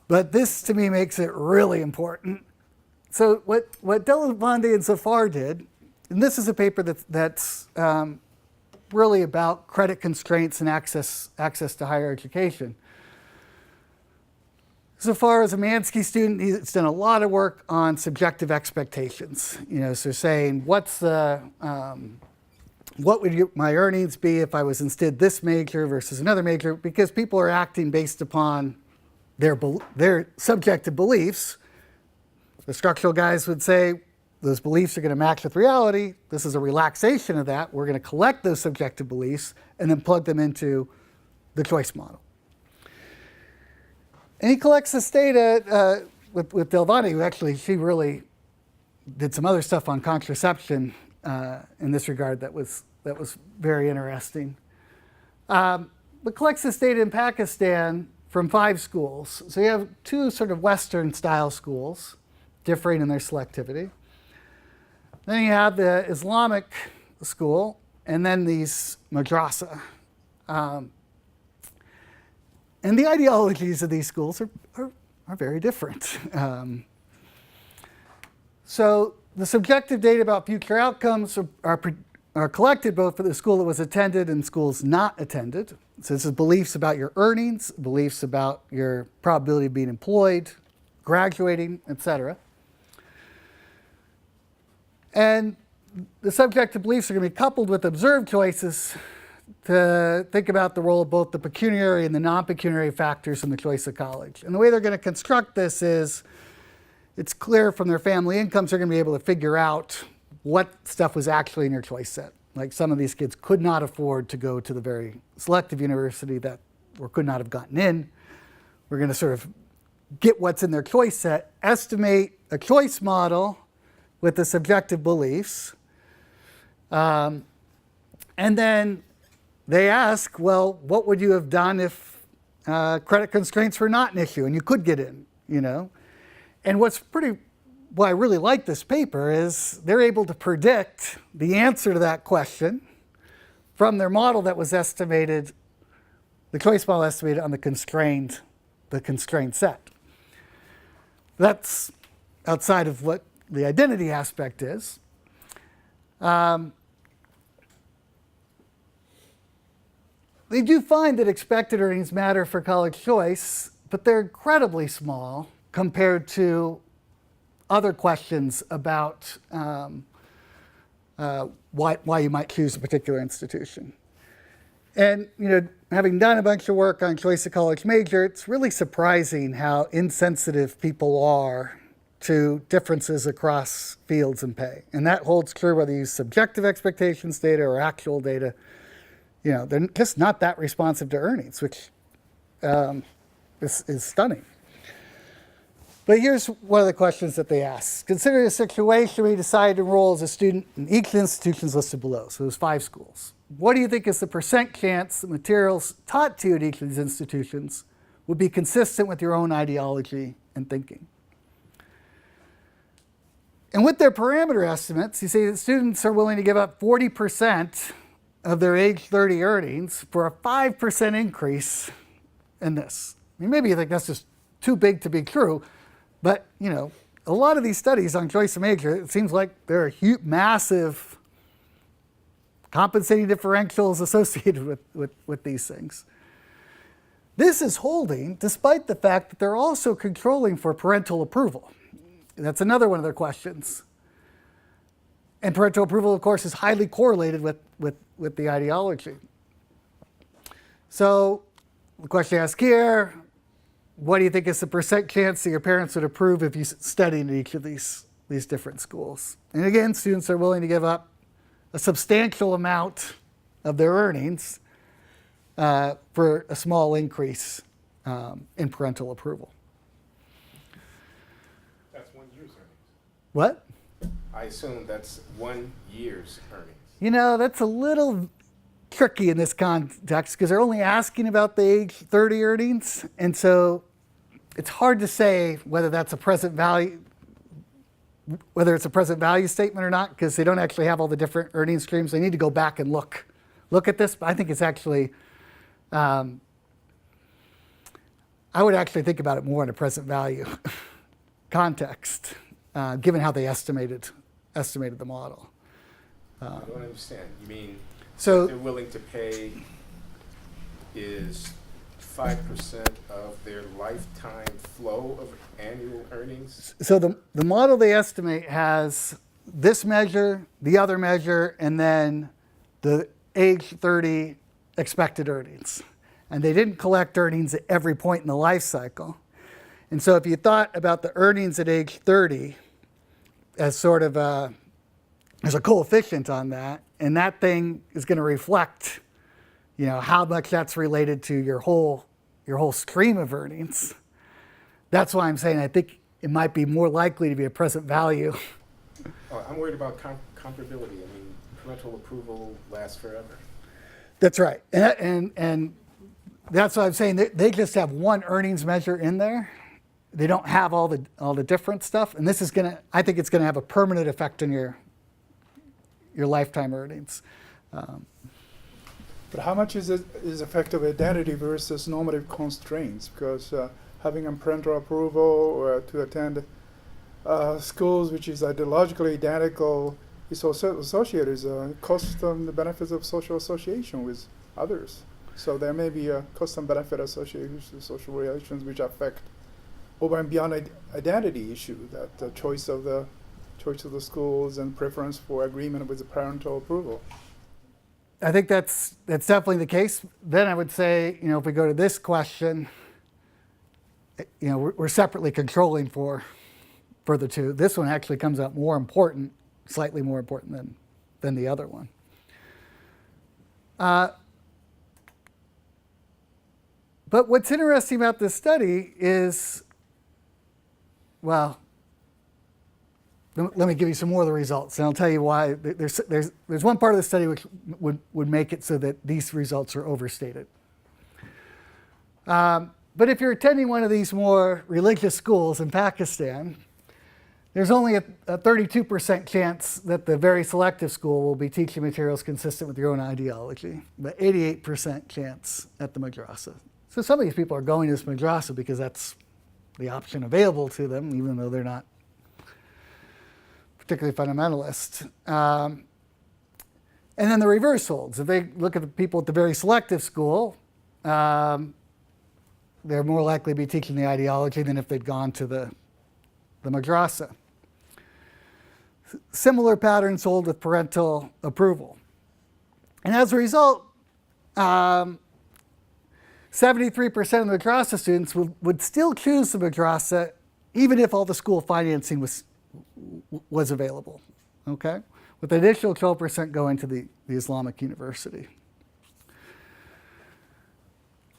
but this to me makes it really important. So what Delabonde and Zafar did, and this is a paper that's really about credit constraints and access to higher education. Zafar is a Mansky student. He's done a lot of work on subjective expectations. So saying what would my earnings be if I was instead this major versus another major? Because people are acting based upon their subjective beliefs. The structural guys would say those beliefs are going to match with reality. This is a relaxation of that. We're going to collect those subjective beliefs and then plug them into the choice model. And he collects this data with Delvani, who actually, she really did some other stuff on contraception in this regard that was very interesting. But collects this data in Pakistan from 5 schools. So you have 2 sort of Western style schools, differing in their selectivity. Then you have the Islamic school, and then these madrasa. And the ideologies of these schools are very different. So the subjective data about future outcomes are collected both for the school that was attended and schools not attended. So this is beliefs about your earnings, beliefs about your probability of being employed, graduating, etc. And the subjective beliefs are going to be coupled with observed choices to think about the role of both the pecuniary and the non-pecuniary factors in the choice of college. And the way they're going to construct this is, it's clear from their family incomes they're going to be able to figure out what stuff was actually in your choice set. Like some of these kids could not afford to go to the very selective university that, or could not have gotten in. We're going to sort of get what's in their choice set, estimate a choice model with the subjective beliefs, and then they ask, well, what would you have done if credit constraints were not an issue and you could get in, you know? And why I really like this paper is they're able to predict the answer to that question from their model that was estimated, the choice model estimated on the constrained set. That's outside of what the identity aspect is. They do find that expected earnings matter for college choice, but they're incredibly small compared to other questions about why you might choose a particular institution. And you know, having done a bunch of work on choice of college major, it's really surprising how insensitive people are to differences across fields and pay. And that holds true whether you use subjective expectations data or actual data. You know, they're just not that responsive to earnings, which is stunning. But here's one of the questions that they ask. Consider a situation where you decide to enroll as a student in each of the institutions listed below. So there's 5 schools. What do you think is the % chance that materials taught to you at each of these institutions would be consistent with your own ideology and thinking? And with their parameter estimates, you see that students are willing to give up 40% of their age 30 earnings for a 5% increase in this. I mean, maybe you think that's just too big to be true, but you know, a lot of these studies on choice of major, it seems like there are massive compensating differentials associated with these things. This is holding despite the fact that they're also controlling for parental approval. That's another one of their questions. And parental approval, of course, is highly correlated with the ideology. So the question asked here, what do you think is the % chance that your parents would approve if you studied in each of these different schools? And again, students are willing to give up a substantial amount of their earnings for a small increase in parental approval. That's 1 year's earnings. What? I assume that's 1 year's earnings. You know, that's a little tricky in this context because they're only asking about the age 30 earnings. And so it's hard to say whether that's a present value, whether it's a present value statement or not, because they don't actually have all the different earning streams. They need to go back and look at this. But I think it's actually, I would actually think about it more in a present value context, given how they estimated the model. I don't understand. You mean so what they're willing to pay is 5% of their lifetime flow of annual earnings? So the model they estimate has this measure, the other measure, and then the age 30 expected earnings. And they didn't collect earnings at every point in the life cycle. And so if you thought about the earnings at age 30 as sort of as a coefficient on that, and that thing is going to reflect, you know, how much that's related to your whole stream of earnings. That's why I'm saying I think it might be more likely to be a present value. Oh, I'm worried about comparability. I mean, parental approval lasts forever. That's right, and that's why I'm saying they just have one earnings measure in there. They don't have all the different stuff, and this is I think it's gonna have a permanent effect on your lifetime earnings. But how much is effective identity versus normative constraints? Because having a parental approval or to attend schools which is ideologically identical is also associated with cost and the benefits of social association with others. So there may be a cost and benefit associated with social relations which affect over and beyond identity issue, that the choice of the schools and preference for agreement with the parental approval. I think that's definitely the case. Then I would say, if we go to this question, we're separately controlling for the two. This one actually comes out more important, slightly more important than the other one. But what's interesting about this study is, well, let me give you some more of the results, and I'll tell you why. There's one part of the study which would make it so that these results are overstated. But if you're attending one of these more religious schools in Pakistan, there's only a 32% chance that the very selective school will be teaching materials consistent with your own ideology, but 88% chance at the madrasa. So some of these people are going to this madrasa because that's the option available to them, even though they're not particularly fundamentalist. And then the reverse holds. If they look at the people at the very selective school, they're more likely to be teaching the ideology than if they'd gone to the madrasa. Similar patterns hold with parental approval. And as a result, 73% of the madrasa students would still choose the madrasa even if all the school financing was available, okay? With an additional 12% going to the Islamic university.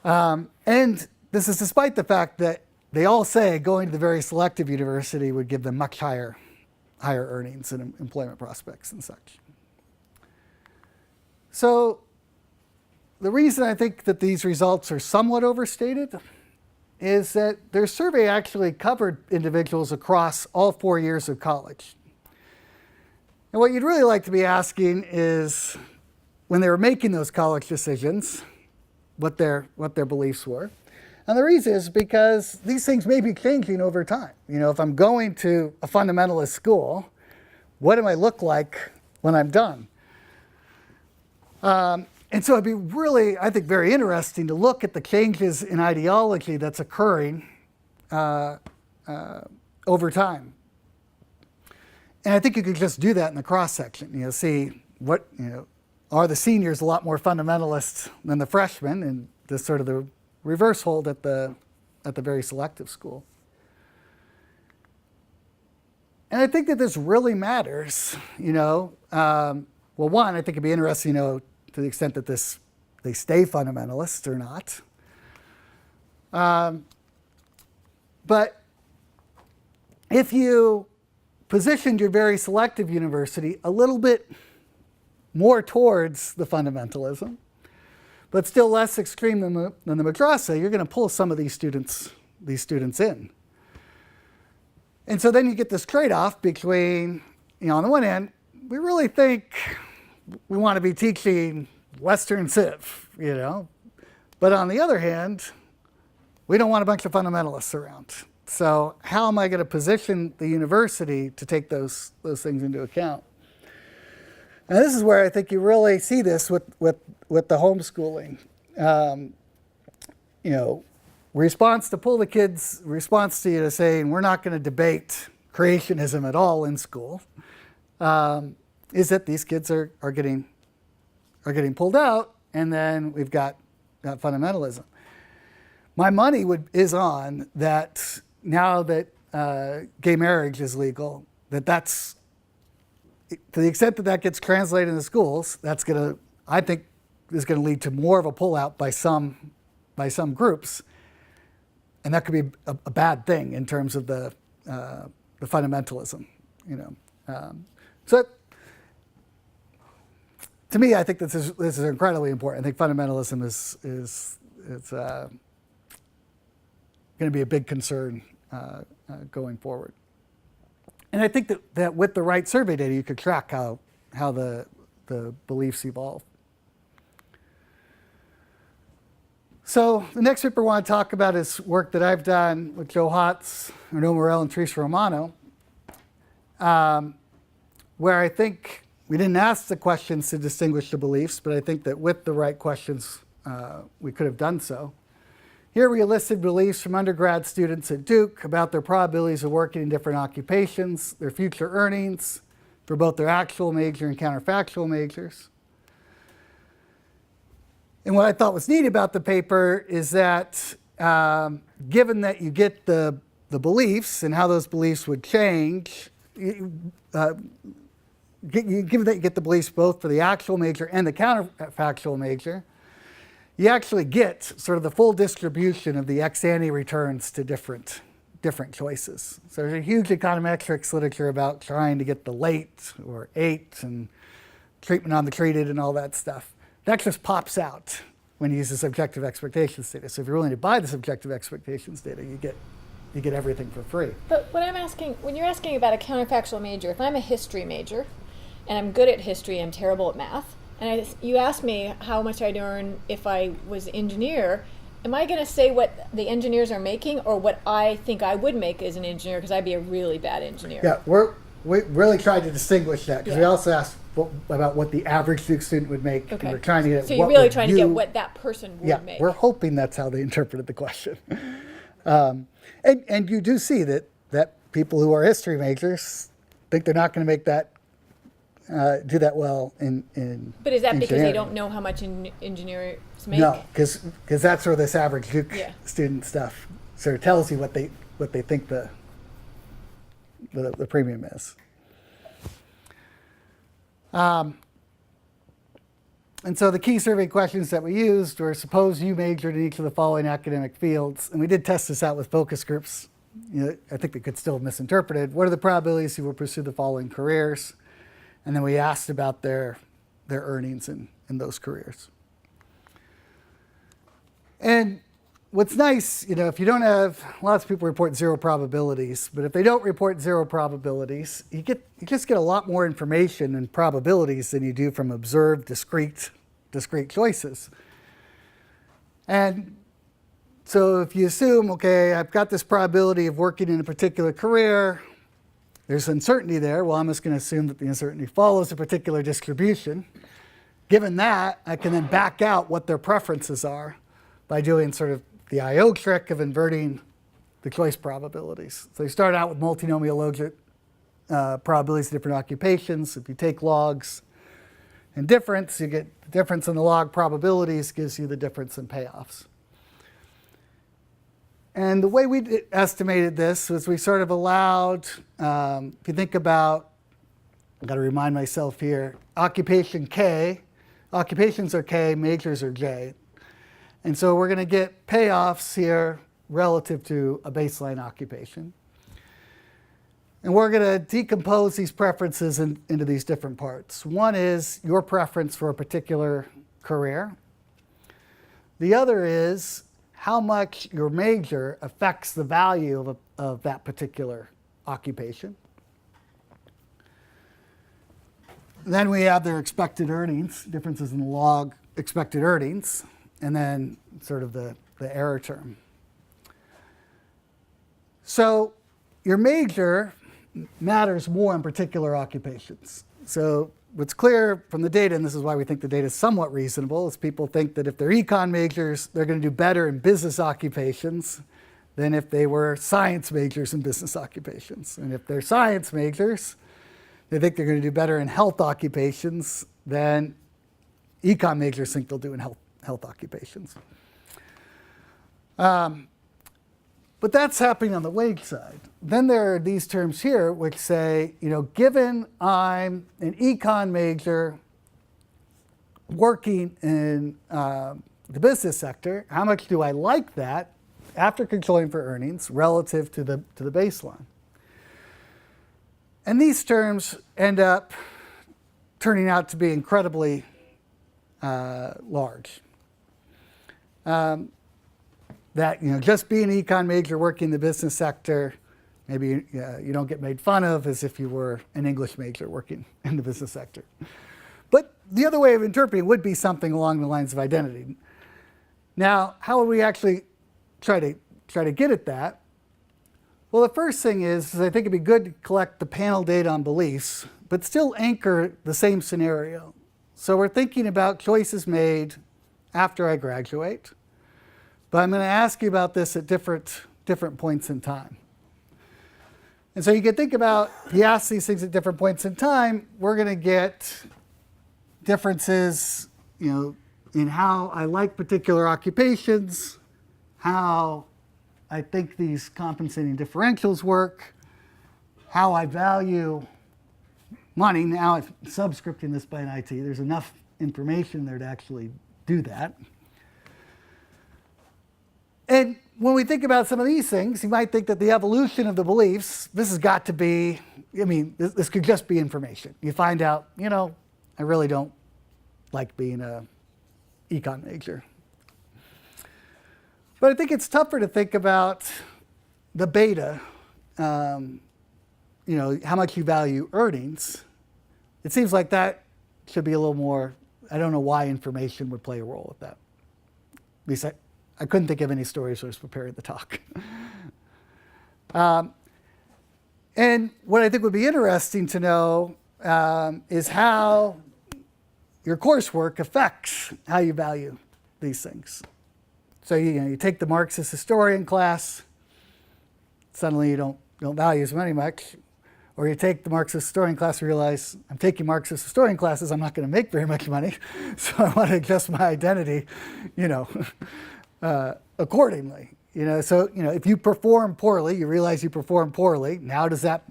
And this is despite the fact that they all say going to the very selective university would give them much higher earnings and employment prospects and such. So the reason I think that these results are somewhat overstated is that their survey actually covered individuals across all 4 years of college. And what you'd really like to be asking is, when they were making those college decisions, what their beliefs were. And the reason is because these things may be changing over time. If I'm going to a fundamentalist school, what do I look like when I'm done? And so it'd be really, I think, very interesting to look at the changes in ideology that's occurring over time. And I think you could just do that in the cross-section. See what, are the seniors a lot more fundamentalist than the freshmen, and this sort of the reverse hold at the very selective school. And I think that this really matters. Well, one, I think it'd be interesting, to the extent that they stay fundamentalist or not. But if you positioned your very selective university a little bit more towards the fundamentalism, but still less extreme than the madrasa, you're going to pull some of these students in. And so then you get this trade-off between, on the one hand, we really think we want to be teaching Western Civ, but on the other hand, we don't want a bunch of fundamentalists around. So how am I going to position the university to take those things into account? And this is where I think you really see this with the homeschooling. Response to pull the kids, response to saying we're not going to debate creationism at all in school, is that these kids are getting pulled out, and then we've got fundamentalism. My money is on that now that gay marriage is legal, that's to the extent that gets translated into schools, that's I think is going to lead to more of a pullout by some groups, and that could be a bad thing in terms of the fundamentalism. So to me, I think this is incredibly important. I think fundamentalism is going to be a big concern going forward. And I think that with the right survey data, you could track how the beliefs evolve. So the next paper I want to talk about is work that I've done with Joe Hotz, Renaud Morel, and Teresa Romano, where I think we didn't ask the questions to distinguish the beliefs, but I think that with the right questions, we could have done so. Here we elicited beliefs from undergrad students at Duke about their probabilities of working in different occupations, their future earnings for both their actual major and counterfactual majors. And what I thought was neat about the paper is that given that you get the beliefs and how those beliefs would change, given that you get the beliefs both for the actual major and the counterfactual major, you actually get sort of the full distribution of the ex-ante returns to different choices. So there's a huge econometrics literature about trying to get the late or 8 and treatment on the treated and all that stuff. That just pops out when you use the subjective expectations data. So if you're willing to buy the subjective expectations data, you get everything for free. But when you're asking about a counterfactual major, if I'm a history major and I'm good at history, I'm terrible at math, and you ask me how much I'd earn if I was an engineer, am I going to say what the engineers are making or what I think I would make as an engineer, because I'd be a really bad engineer? Yeah, we really tried to distinguish that, because we also asked about what the average Duke student would make. Okay. And we're trying to get so you're really trying to get what that person would make. We're hoping that's how they interpreted the question. And you do see that people who are history majors think they're not going to make that do that well in But is that because they engineering. don't know how much engineers make? No, because that's where this average Duke student stuff sort of tells you what they think the premium is. And so the key survey questions that we used were: suppose you majored in each of the following academic fields, and we did test this out with focus groups. I think they could still have misinterpreted. What are the probabilities you will pursue the following careers? And then we asked about their earnings in those careers. And what's nice, if you don't have, lots of people report 0 probabilities, but if they don't report 0 probabilities, you just get a lot more information and probabilities than you do from observed discrete choices. And so if you assume, okay, I've got this probability of working in a particular career, there's uncertainty there. Well, I'm just going to assume that the uncertainty follows a particular distribution. Given that, I can then back out what their preferences are by doing sort of the I/O trick of inverting the choice probabilities. So you start out with multinomial logit probabilities of different occupations. If you take logs and difference, you get the difference in the log probabilities gives you the difference in payoffs. And the way we estimated this was we sort of allowed, if you think about, I've got to remind myself here, occupation K, occupations are K, majors are J. And so we're going to get payoffs here relative to a baseline occupation. And we're going to decompose these preferences into these different parts. One is your preference for a particular career. The other is how much your major affects the value of that particular occupation. Then we have their expected earnings, differences in the log expected earnings, and then sort of the error term. So your major matters more in particular occupations. So what's clear from the data, and this is why we think the data is somewhat reasonable, is people think that if they're econ majors, they're going to do better in business occupations than if they were science majors in business occupations. And if they're science majors, they think they're going to do better in health occupations than econ majors think they'll do in health occupations. But that's happening on the wage side. Then there are these terms here which say, given I'm an econ major working in the business sector, how much do I like that after controlling for earnings relative to the baseline? And these terms end up turning out to be incredibly large. That just being an econ major working in the business sector, maybe you don't get made fun of as if you were an English major working in the business sector. But the other way of interpreting would be something along the lines of identity. Now, how would we actually try to get at that? Well, the first thing is I think it'd be good to collect the panel data on beliefs, but still anchor the same scenario. So we're thinking about choices made after I graduate. But I'm going to ask you about this at different points in time. And so you can think about, if you ask these things at different points in time, we're going to get differences, in how I like particular occupations, how I think these compensating differentials work, how I value money. Now I'm subscripting this by an IT. There's enough information there to actually do that. And when we think about some of these things, you might think that the evolution of the beliefs, this has got to be, I mean, this could just be information. You find out, you know, I really don't like being a econ major. But I think it's tougher to think about the beta, you know, how much you value earnings. It seems like that should be a little more, I don't know why information would play a role with that. At least I couldn't think of any stories when I was preparing the talk. And what I think would be interesting to know is how your coursework affects how you value these things. So you take the Marxist historian class, suddenly you don't value as much. Or you take the Marxist historian class and realize, I'm taking Marxist historian classes, I'm not going to make very much money, so I want to adjust my identity, you know, accordingly. You know, so if you perform poorly, you realize you perform poorly. Now does that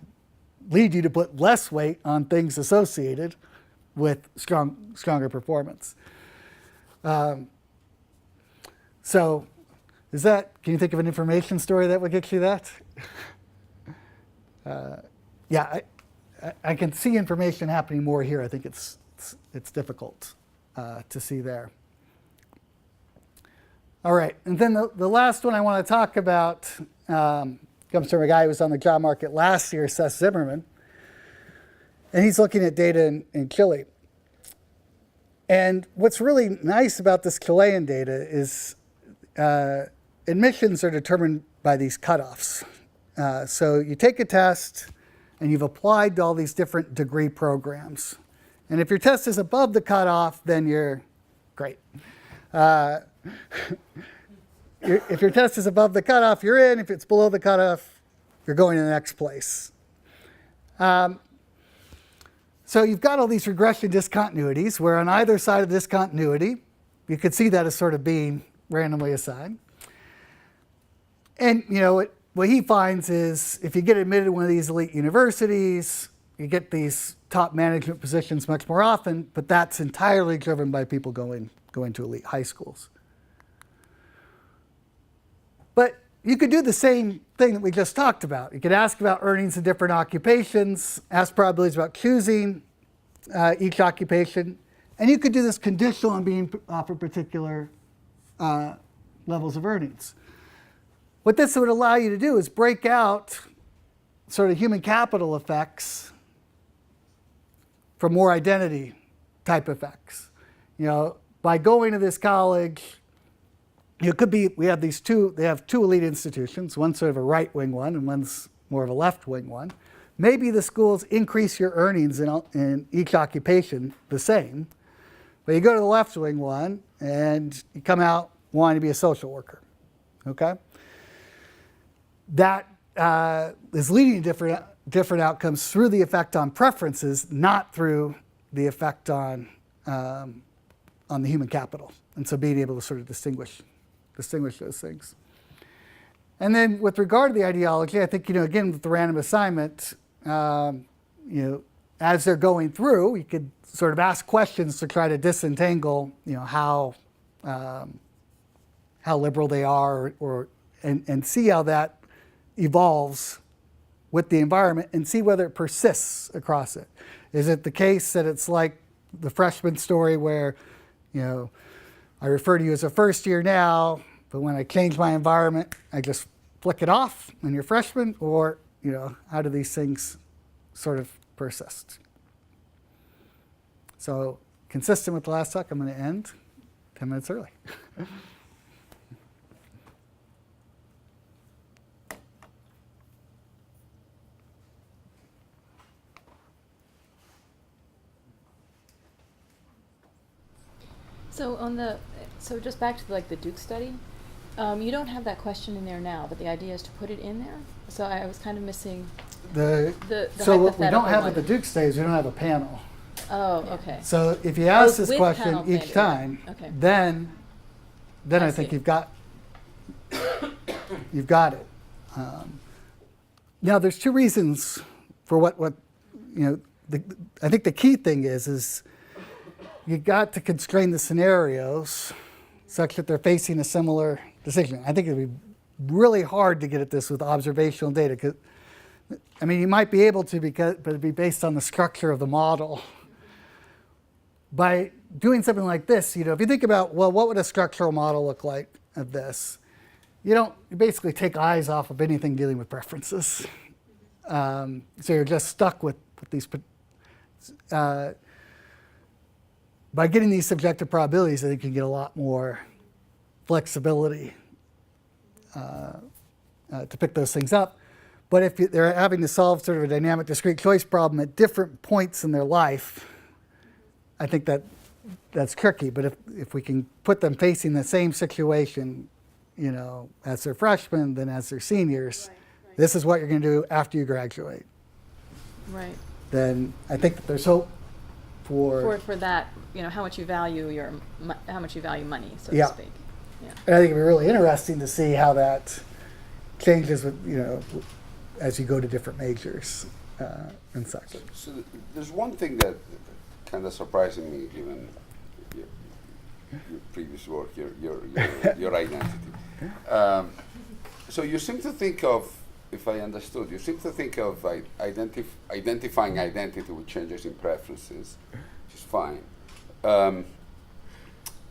lead you to put less weight on things associated with stronger performance? So can you think of an information story that would get you that? Yeah, I can see information happening more here. I think it's difficult to see there. All right, and then the last one I want to talk about comes from a guy who was on the job market last year, Seth Zimmerman, and he's looking at data in Chile. And what's really nice about this Chilean data is admissions are determined by these cutoffs. So you take a test, and you've applied to all these different degree programs. And if your test is above the cutoff, then you're great. If your test is above the cutoff, you're in. If it's below the cutoff, you're going to the next place. So you've got all these regression discontinuities, where on either side of discontinuity, you could see that as sort of being randomly assigned. And what he finds is if you get admitted to one of these elite universities, you get these top management positions much more often, but that's entirely driven by people going to elite high schools. But you could do the same thing that we just talked about. You could ask about earnings in different occupations, ask probabilities about choosing each occupation, and you could do this conditional on being offered particular levels of earnings. What this would allow you to do is break out sort of human capital effects from more identity type effects. By going to this college, it could be, they have two elite institutions, one's sort of a right-wing one and one's more of a left-wing one. Maybe the schools increase your earnings in each occupation the same, but you go to the left-wing one and you come out wanting to be a social worker, okay? That is leading to different outcomes through the effect on preferences, not through the effect on the human capital. And so being able to sort of distinguish those things. And then with regard to the ideology, I think, again, with the random assignment, as they're going through, you could sort of ask questions to try to disentangle, how liberal they are and see how that evolves with the environment and see whether it persists across it. Is it the case that it's like the freshman story where, I refer to you as a first year now, but when I change my environment, I just flick it off and you're freshman? Or, how do these things sort of persist? So consistent with the last talk, I'm going to end 10 minutes early. So just back to the Duke study, you don't have that question in there now, but the idea is to put it in there. So I was kind of missing the So what we don't hypothetical have one. at the Duke stage, we don't have a panel. Oh, okay. So if you ask Oh, this with question panel each data, time, okay. then I think see. you've got it. Now there's two reasons for what I think the key thing is you got to constrain the scenarios such that they're facing a similar decision. I think it'd be really hard to get at this with observational data. 'Cause, I mean, you might be able to, but it'd be based on the structure of the model. By doing something like this, if you think about, well, what would a structural model look like of this? You basically take eyes off of anything dealing with preferences. So you're just stuck with these. By getting these subjective probabilities, I think you can get a lot more flexibility to pick those things up. But if they're having to solve sort of a dynamic discrete choice problem at different points in their life, I think that's tricky. But if we can put them facing the same situation, as they're freshmen, then as they're seniors, this is what you're going to do after you graduate. Right. Then I think that there's hope for that, how much you value how much you value money, so Yeah. to speak. Yeah. And I think it'd be really interesting to see how that changes with as you go to different majors and such. So there's one thing that kind of surprising me, given your previous work, your identity. So you seem to think of, if I understood, you seem to think of identifying identity with changes in preferences, which is fine.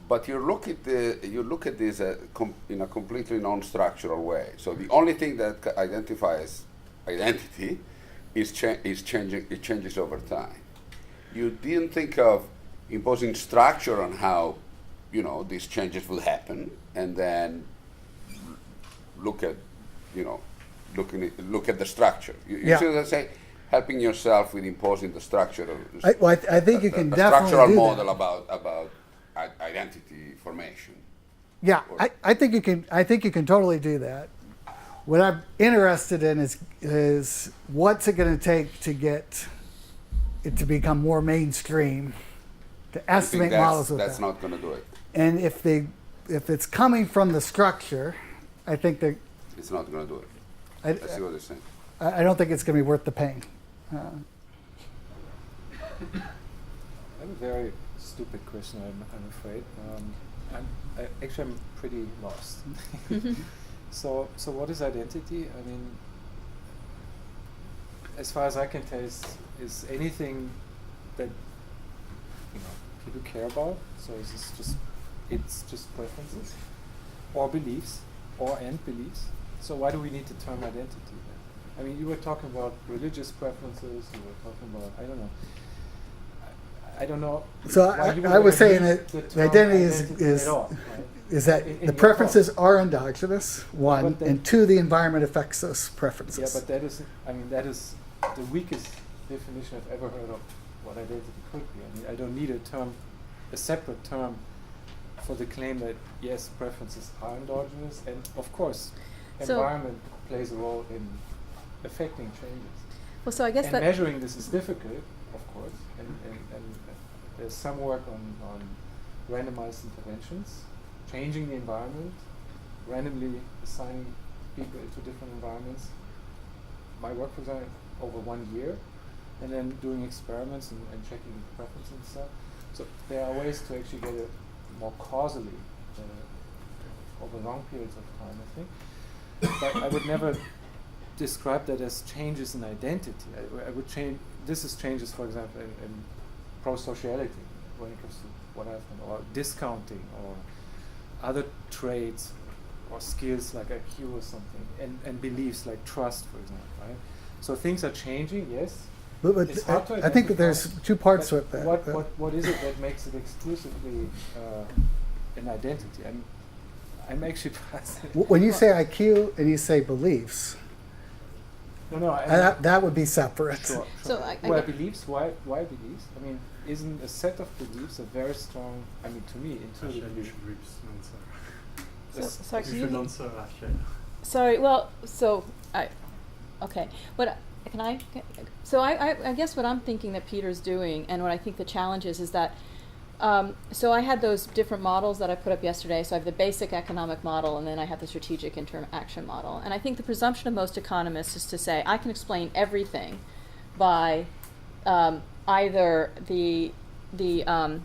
But you look at this in a completely non-structural way. So the only thing that identifies identity is changing. It changes over time. You didn't think of imposing structure on how these changes will happen, and then look at the structure. You see what I say? Helping yourself with imposing the structure of I think you can a definitely structural do model that. about identity formation. Yeah, I think you can. I think you can totally do that. What I'm interested in is what's it going to take to get it to become more mainstream, to estimate models with that's that. not going to do it. And if it's coming from the structure, I think that It's not going to do it. I see what you're saying. I don't think it's going to be worth the pain. I have a very stupid question, I'm afraid. I'm pretty lost. So what is identity? I mean, as far as I can tell, is anything that people care about. So it's just preferences, or beliefs, and beliefs. So why do we need the term identity then? I mean, you were talking about religious preferences. You were talking about I don't know. So why you would I was ever saying use that the the term identity identity is at all, right? is that In the your preferences thought. are endogenous, one, But then- and two, the environment affects those preferences. Yeah, but that is the weakest definition I've ever heard of what identity could be. I mean, I don't need a separate term for the claim that yes, preferences are endogenous, and of course, So- environment plays a role in affecting changes. Well, so I guess And that measuring this is difficult, of course, and there's some work on randomized interventions, changing the environment, randomly assigning people into different environments. My work, for example, over 1 year, and then doing experiments and checking preferences and stuff. So there are ways to actually get it more causally over long periods of time, I think. But I would never describe that as changes in identity. I would change. This is changes, for example, in pro-sociality when it comes to what I've done, or discounting, or other traits or skills like IQ or something, and beliefs like trust, for example. Right. So things are changing. Yes. But It's hard to I think that there's identify, two parts but with that. What is it that makes it exclusively an identity? I'm actually When you say IQ and you say beliefs, no, that would be separate. Sure. So I Why get- beliefs? Why beliefs? I mean, isn't a set of beliefs a very strong? I mean, to me, intuitive. You should answer. sorry, You can should you- answer, Rachel. Sorry. Well, so okay. What can I? So I guess what I'm thinking that Peter's doing, and what I think the challenge is that, so I had those different models that I put up yesterday. So I have the basic economic model, and then I have the strategic interaction model. And I think the presumption of most economists is to say, I can explain everything by either the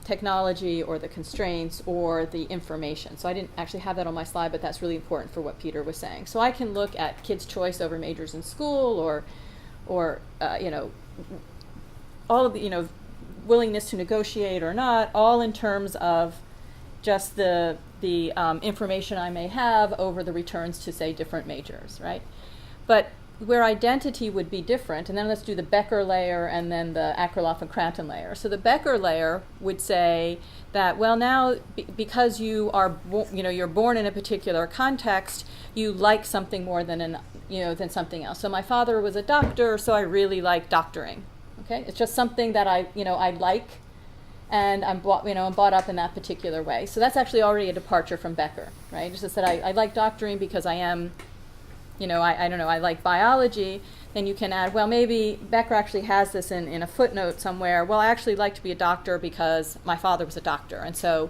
technology or the constraints or the information. So I didn't actually have that on my slide, but that's really important for what Peter was saying. So I can look at kids' choice over majors in school, or all of the, willingness to negotiate or not, all in terms of just the information I may have over the returns to, say, different majors, right? But where identity would be different, and then let's do the Becker layer and then the Akerlof and Cranton layer. So the Becker layer would say that, well, now because you are, you're born in a particular context, you like something more than than something else. So my father was a doctor, so I really like doctoring. Okay, it's just something that I like, and I'm brought up in that particular way. So that's actually already a departure from Becker, right? Just that I like doctoring because I am. I don't know, I like biology, then you can add, well, maybe Becker actually has this in a footnote somewhere. Well, I actually like to be a doctor because my father was a doctor. And so,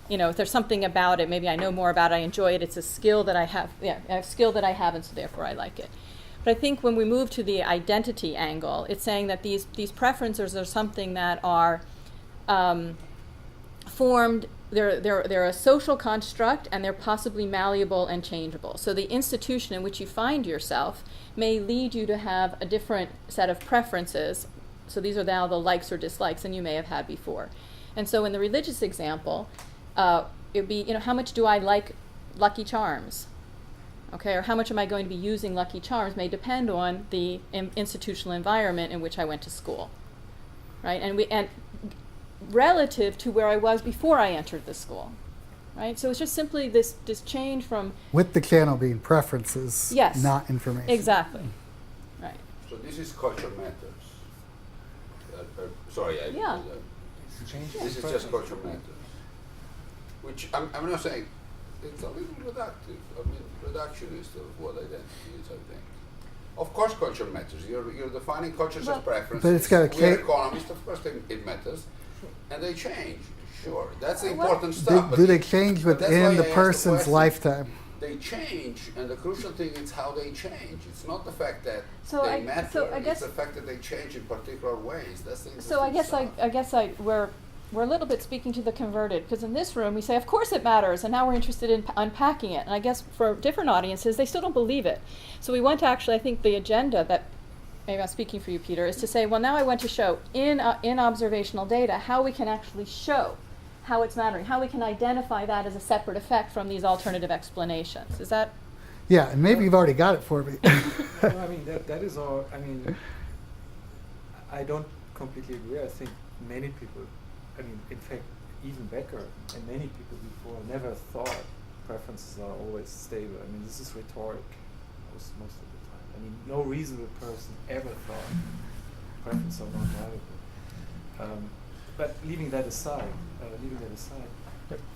if there's something about it, maybe I know more about it, I enjoy it, it's a skill that I have, a skill that I have, and so therefore I like it. But I think when we move to the identity angle, it's saying that these preferences are something that are formed. They're a social construct, and they're possibly malleable and changeable. So the institution in which you find yourself may lead you to have a different set of preferences. So these are now the likes or dislikes than you may have had before. And so in the religious example, it would be, how much do I like Lucky Charms? Okay, or how much am I going to be using Lucky Charms may depend on the institutional environment in which I went to school, right? And relative to where I was before I entered the school, right? So it's just simply this change from... With the channel being preferences, yes, not information. Exactly, right. So this is culture matters. Sorry, this is just culture matters. Which I'm not saying, it's a little reductive. Reductionist of what identity is, I think. Of course culture matters. You're defining cultures as preferences. But it's got We're economists, of course it matters. And they change, sure. That's the important stuff. Do they change within the person's lifetime? They change, and the crucial thing is how they change. It's not the fact that they matter. So I guess it's the fact that they change in particular ways. That's the So I guess we're a little bit speaking to the converted, because in this room we say, of course it matters, and now we're interested in unpacking it. And I guess for different audiences, they still don't believe it. So we want to actually, I think the agenda that, maybe I'm speaking for you, Peter, is to say, well, now I want to show in observational data how we can actually show how it's mattering, how we can identify that as a separate effect from these alternative explanations. Is that? Yeah, and maybe you've already got it for me. Well, that is all. I don't completely agree. I think many people, in fact, even Becker and many people before never thought preferences are always stable. This is rhetoric most of the time. No reasonable person ever thought preferences are not valuable. But leaving that aside,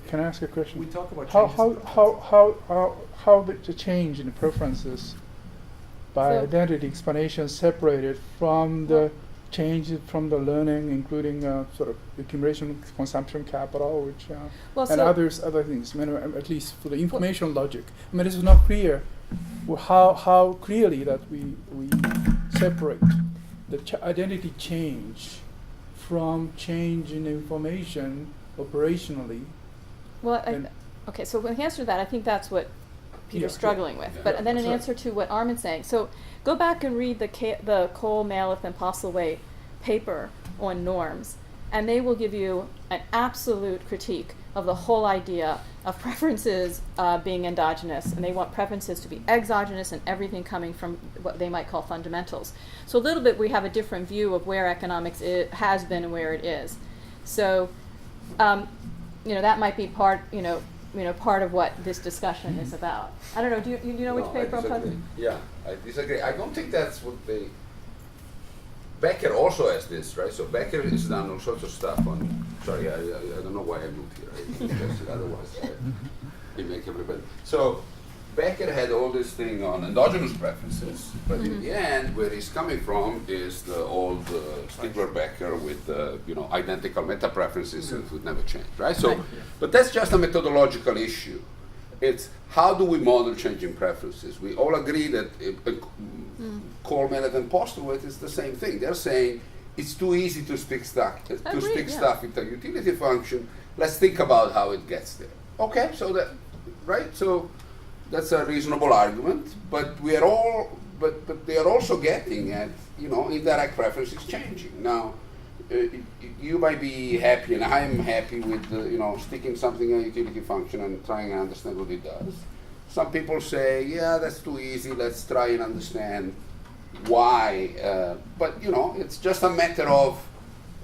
can I ask a question? We talk about how the change in the preferences by identity explanation separated from the change from the learning, including sort of accumulation of consumption capital, which and other things. At least for the information logic. This is not clear. How clearly that we separate the identity change from change in information operationally. Well, okay, so when the answer to that, I think that's what Peter's struggling with. But then in answer to what Armin's saying, so go back and read the Cole, Maleth, and Postlethwaite paper on norms, and they will give you an absolute critique of the whole idea of preferences being endogenous, and they want preferences to be exogenous and everything coming from what they might call fundamentals. So a little bit we have a different view of where economics has been and where it is. So that might be part of what this discussion is about. I don't know. Do you know which paper I'm talking? Yeah, I disagree. I don't think that's what they. Becker also has this, right? So Becker has done all sorts of stuff on. Sorry, I don't know why I moved here. Because otherwise, I make everybody. So Becker had all this thing on endogenous preferences, but in the end, where he's coming from is the old Stigler-Becker with identical meta preferences that would never change, right? So, but that's just a methodological issue. It's how do we model changing preferences? We all agree that Coleman and Postlewaite is the same thing. They're saying it's too easy to stick stuff into a utility function. Let's think about how it gets there. Okay, so that so that's a reasonable argument, but we are all but they are also getting at indirect preferences changing. Now you might be happy, and I'm happy with sticking something in a utility function and trying to understand what it does. Some people say, yeah, that's too easy. Let's try and understand why. But it's just a matter of.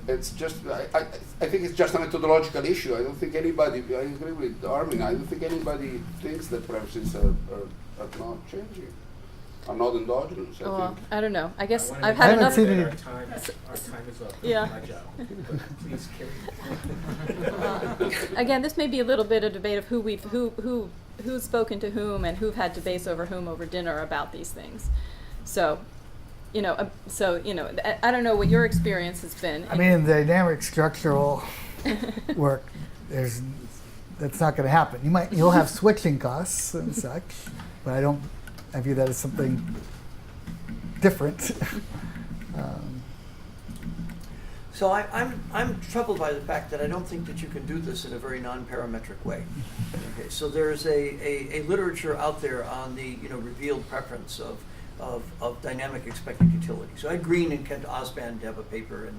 It's just. I think it's just a methodological issue. I don't think anybody. I agree with Armin. I don't think anybody thinks that preferences are not changing. Are not endogenous. I don't know. I guess I've I had haven't enough. seen any. Our time is up. Yeah. My job. But please carry. Again, this may be a little bit of debate of who's spoken to whom and who've had debates over whom over dinner about these things. So, I don't know what your experience has been. I mean, in the dynamic structural work, that's not going to happen. You'll have switching costs and such, but I view that as something different. So I'm troubled by the fact that I don't think that you can do this in a very non-parametric way. Okay, so there's a literature out there on the revealed preference of dynamic expected utility. So Ed Green and Kent Osband have a paper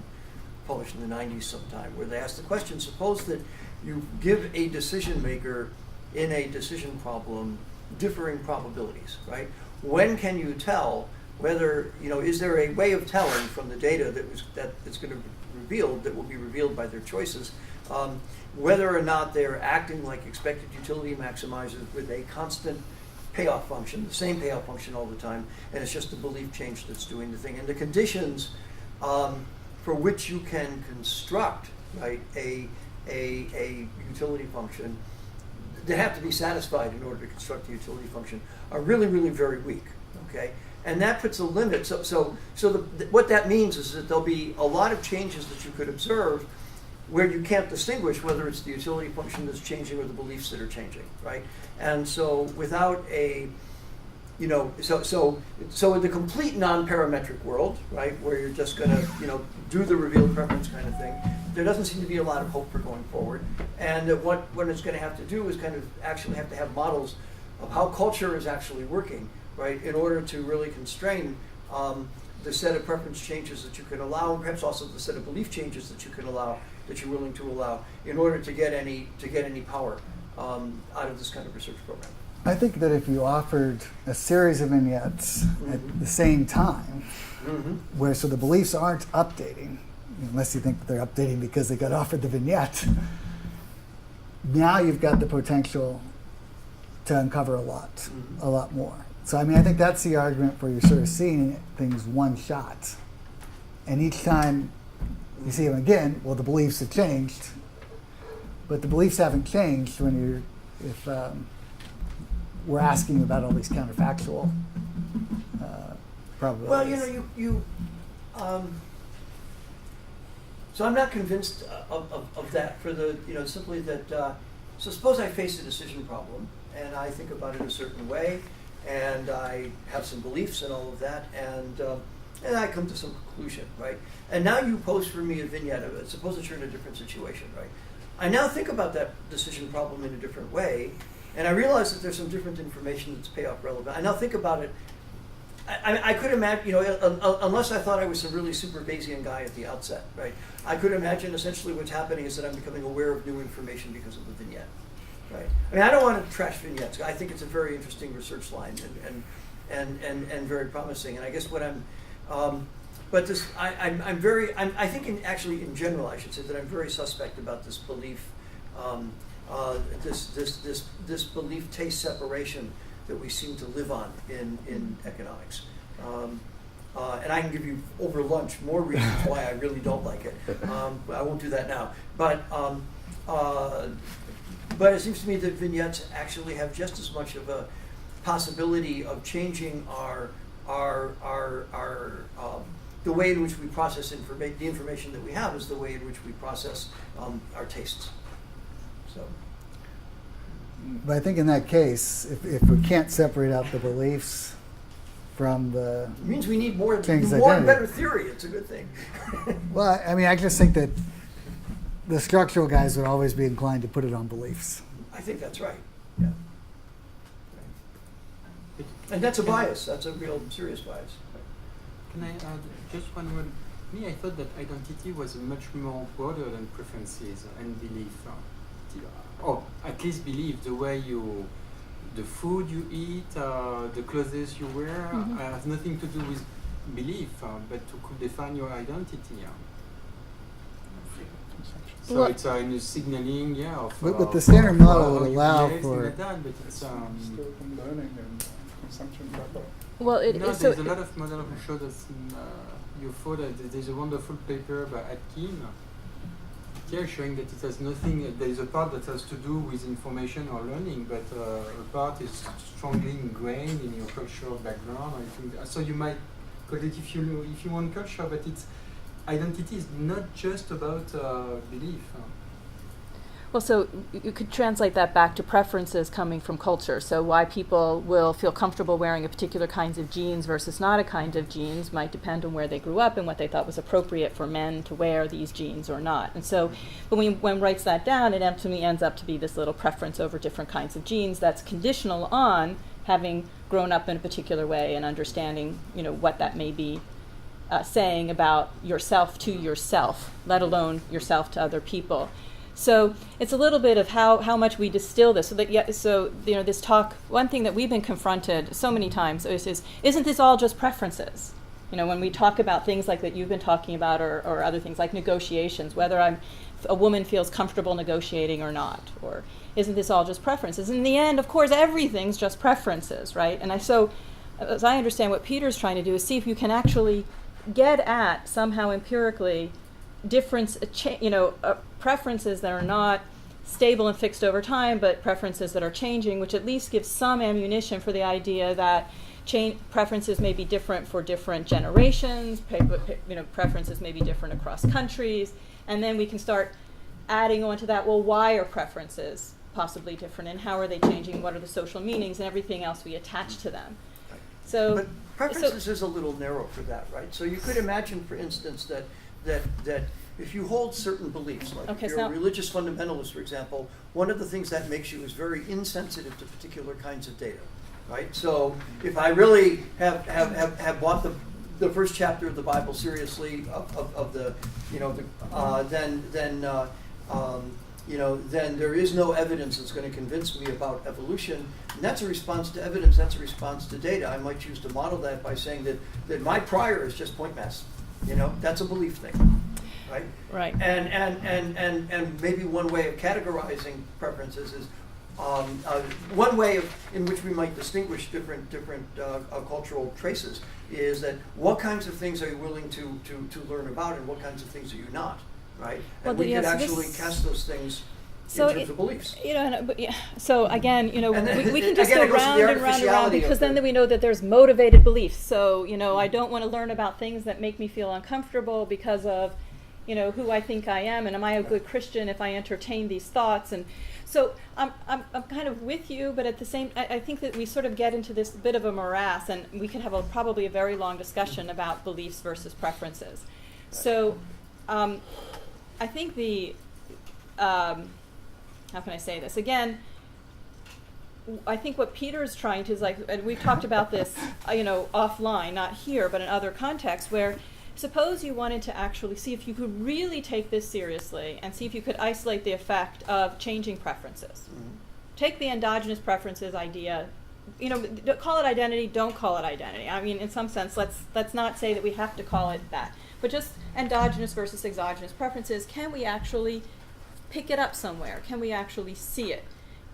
published in the 90s sometime where they ask the question: suppose that you give a decision maker in a decision problem differing probabilities, right? When can you tell whether is there a way of telling from the data that's going to that will be revealed by their choices, whether or not they're acting like expected utility maximizers with a constant payoff function, the same payoff function all the time, and it's just the belief change that's doing the thing. And the conditions for which you can construct a utility function that have to be satisfied in order to construct the utility function are really, really very weak. Okay. And that puts a limit. So what that means is that there'll be a lot of changes that you could observe where you can't distinguish whether it's the utility function that's changing or the beliefs that are changing, right? And so without a, so in the complete non-parametric world, right, where you're just going to, do the revealed preference kind of thing, there doesn't seem to be a lot of hope for going forward. And what it's going to have to do is kind of actually have to have models of how culture is actually working, right, in order to really constrain the set of preference changes that you can allow, and perhaps also the set of belief changes that you can allow, that you're willing to allow, in order to get any power out of this kind of research program. I think that if you offered a series of vignettes at the same time, where so the beliefs aren't updating, unless you think that they're updating because they got offered the vignette, now you've got the potential to uncover a lot more. So I think that's the argument for you're sort of seeing things one shot. And each time you see them again, well, the beliefs have changed, but the beliefs haven't changed if we're asking about all these counterfactual probabilities. Well, so I'm not convinced of that for the, simply that, so suppose I face a decision problem and I think about it a certain way, and I have some beliefs and all of that, and I come to some conclusion, right? And now you pose for me a vignette of it. Suppose that you're in a different situation, right? I now think about that decision problem in a different way, and I realize that there's some different information that's payoff relevant. I now think about it. I could imagine, unless I thought I was some really super Bayesian guy at the outset, right? I could imagine essentially what's happening is that I'm becoming aware of new information because of the vignette. Right. I don't want to trash vignettes. I think it's a very interesting research line and very promising. And I guess what but this, I think actually in general, I should say that I'm very suspect about this belief, this belief taste separation that we seem to live on in economics. And I can give you over lunch more reasons why I really don't like it. I won't do that now. But it seems to me that vignettes actually have just as much of possibility of changing the way in which we process the information that we have is the way in which we process our tastes. So. But I think in that case, if we can't separate out the beliefs from the It means we need more and identity. better theory. It's a good thing. Well, I mean, I just think that the structural guys would always be inclined to put it on beliefs. I think that's right. Yeah. And that's a bias. That's a real serious bias. Can I add just one word? Me, I thought that identity was much more broader than preferences and belief. Or at least belief, the food you eat, the clothes you wear, has nothing to do with belief, but to define your identity. So Well, it's in the signaling, of. But the standard model would how you allow behave, for- things like that, but it's Still from learning and consumption level. Well, there's a lot of models who show that you thought that there's a wonderful paper by Atkin here showing that it has nothing, there is a part that has to do with information or learning, but a part is strongly ingrained in your cultural background. I think so you might call it if you want culture, but it's identity is not just about belief. Well, so you could translate that back to preferences coming from culture. So why people will feel comfortable wearing a particular kinds of jeans versus not a kind of jeans might depend on where they grew up and what they thought was appropriate for men to wear these jeans or not. And so when one writes that down, it ultimately ends up to be this little preference over different kinds of jeans that's conditional on having grown up in a particular way and understanding, what that may be saying about yourself to yourself, let alone yourself to other people. So it's a little bit of how much we distill this. This talk, one thing that we've been confronted so many times is isn't this all just preferences? When we talk about things like that you've been talking about or other things like negotiations, whether a woman feels comfortable negotiating or not, or isn't this all just preferences? In the end, of course, everything's just preferences, right? And so as I understand what Peter's trying to do is see if you can actually get at somehow empirically preferences that are not stable and fixed over time, but preferences that are changing, which at least gives some ammunition for the idea that preferences may be different for different generations, preferences may be different across countries, and then we can start adding on to that, well, why are preferences possibly different, and how are they changing, what are the social meanings, and everything else we attach to them. But preferences is a little narrow for that, right? So you could imagine, for instance, that if you hold certain beliefs, like if you're a religious fundamentalist, for example, one of the things that makes you is very insensitive to particular kinds of data, right? So if I really have bought the first chapter of the Bible seriously, then there is no evidence that's going to convince me about evolution. And that's a response to evidence, that's a response to data. I might choose to model that by saying that my prior is just point mass. That's a belief thing, right? Right. And maybe one way of categorizing preferences is one way in which we might distinguish different cultural traces is that what kinds of things are you willing to learn about, and what kinds of things are you not, right? And we could actually cast those things in terms of beliefs. So again, we can just again, go round and round and round artificiality because of then we know that there's motivated beliefs. So I don't want to learn about things that make me feel uncomfortable because of who I think I am, and am I a good Christian if I entertain these thoughts? And so I'm kind of with you, but at the same, I think that we sort of get into this bit of a morass, and we could have probably a very long discussion about beliefs versus preferences. So I think how can I say this? Again, I think what Peter's trying to is and we've talked about this, offline, not here, but in other contexts, where suppose you wanted to actually see if you could really take this seriously and see if you could isolate the effect of changing preferences. Mm-hmm. Take the endogenous preferences idea, call it identity, don't call it identity. I mean, in some sense, let's not say that we have to call it that, but just endogenous versus exogenous preferences. Can we actually pick it up somewhere? Can we actually see it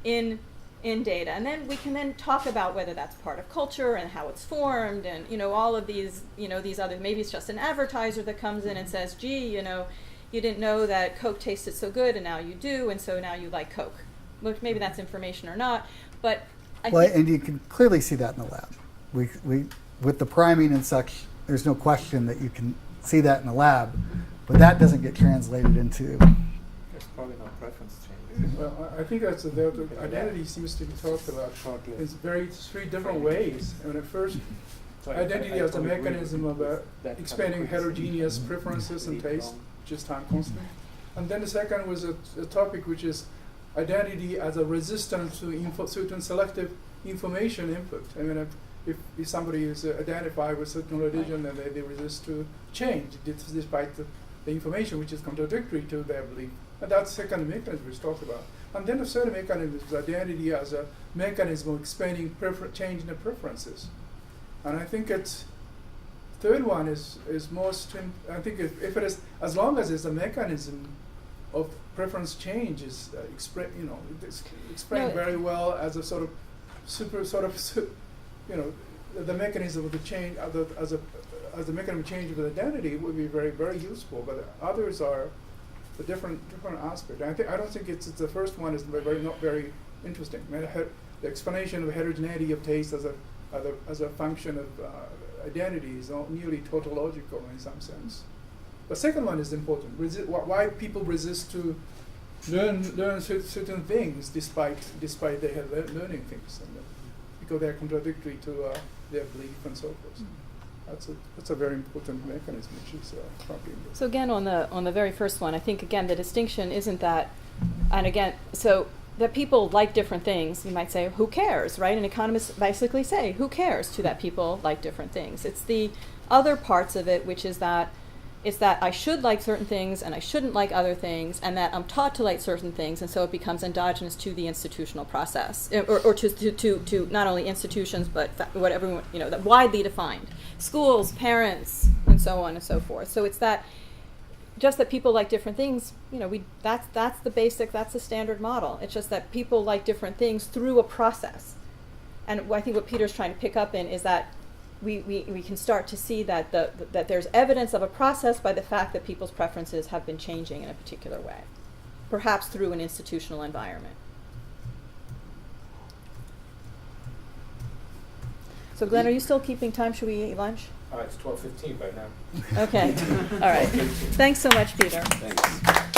in data? And then we can talk about whether that's part of culture and how it's formed, and all of these these other, maybe it's just an advertiser that comes in and says, gee, you didn't know that Coke tasted so good and now you do, and so now you like Coke, which maybe that's information or not, but Well, and you can clearly see that in the lab. We with the priming and such, there's no question that you can see that in the lab, but that doesn't get translated into. There's probably no preference change. Well, I think that's the identity seems to be talked about in three different ways. I mean, at first, So identity I as a totally agree mechanism with of that kind of expanding criticism. heterogeneous preferences and tastes, which is time constant. And then the second was a topic which is identity as a resistance to certain selective information input. I mean, if somebody is identified with certain religion, then they resist to change despite the information which is contradictory to their belief. And that's the second mechanism we talked about. And then the third mechanism is identity as a mechanism of expanding change in the preferences. And I think it's third one is most. I think if it is, as long as it's a mechanism of preference change is it's explained very well as a sort of the mechanism of the change as a mechanism of change of identity would be very, very useful. But others are a different aspect. I don't think it's the first one is not very interesting. I mean, the explanation of heterogeneity of taste as a function of identity is not nearly tautological in some sense. The second one is important. Why people resist to learn certain things despite they have learning things, because they're contradictory to their belief and so forth. That's a very important mechanism, which is probably. So again, on the very first one, I think again the distinction isn't that, and again, so that people like different things. You might say, who cares, right? And economists basically say, who cares to that people like different things. It's the other parts of it, which is that it's that I should like certain things and I shouldn't like other things, and that I'm taught to like certain things, and so it becomes endogenous to the institutional process, or to not only institutions but what everyone, that widely defined, schools, parents, and so on and so forth. So it's that, just that people like different things. That's the basic, that's the standard model. It's just that people like different things through a process, and I think what Peter's trying to pick up in is that we can start to see that that there's evidence of a process by the fact that people's preferences have been changing in a particular way, perhaps through an institutional environment. So Glenn, are you still keeping time? Should we eat lunch? It's 12:15 by now. Okay. All right. Thanks so much, Peter. Thanks.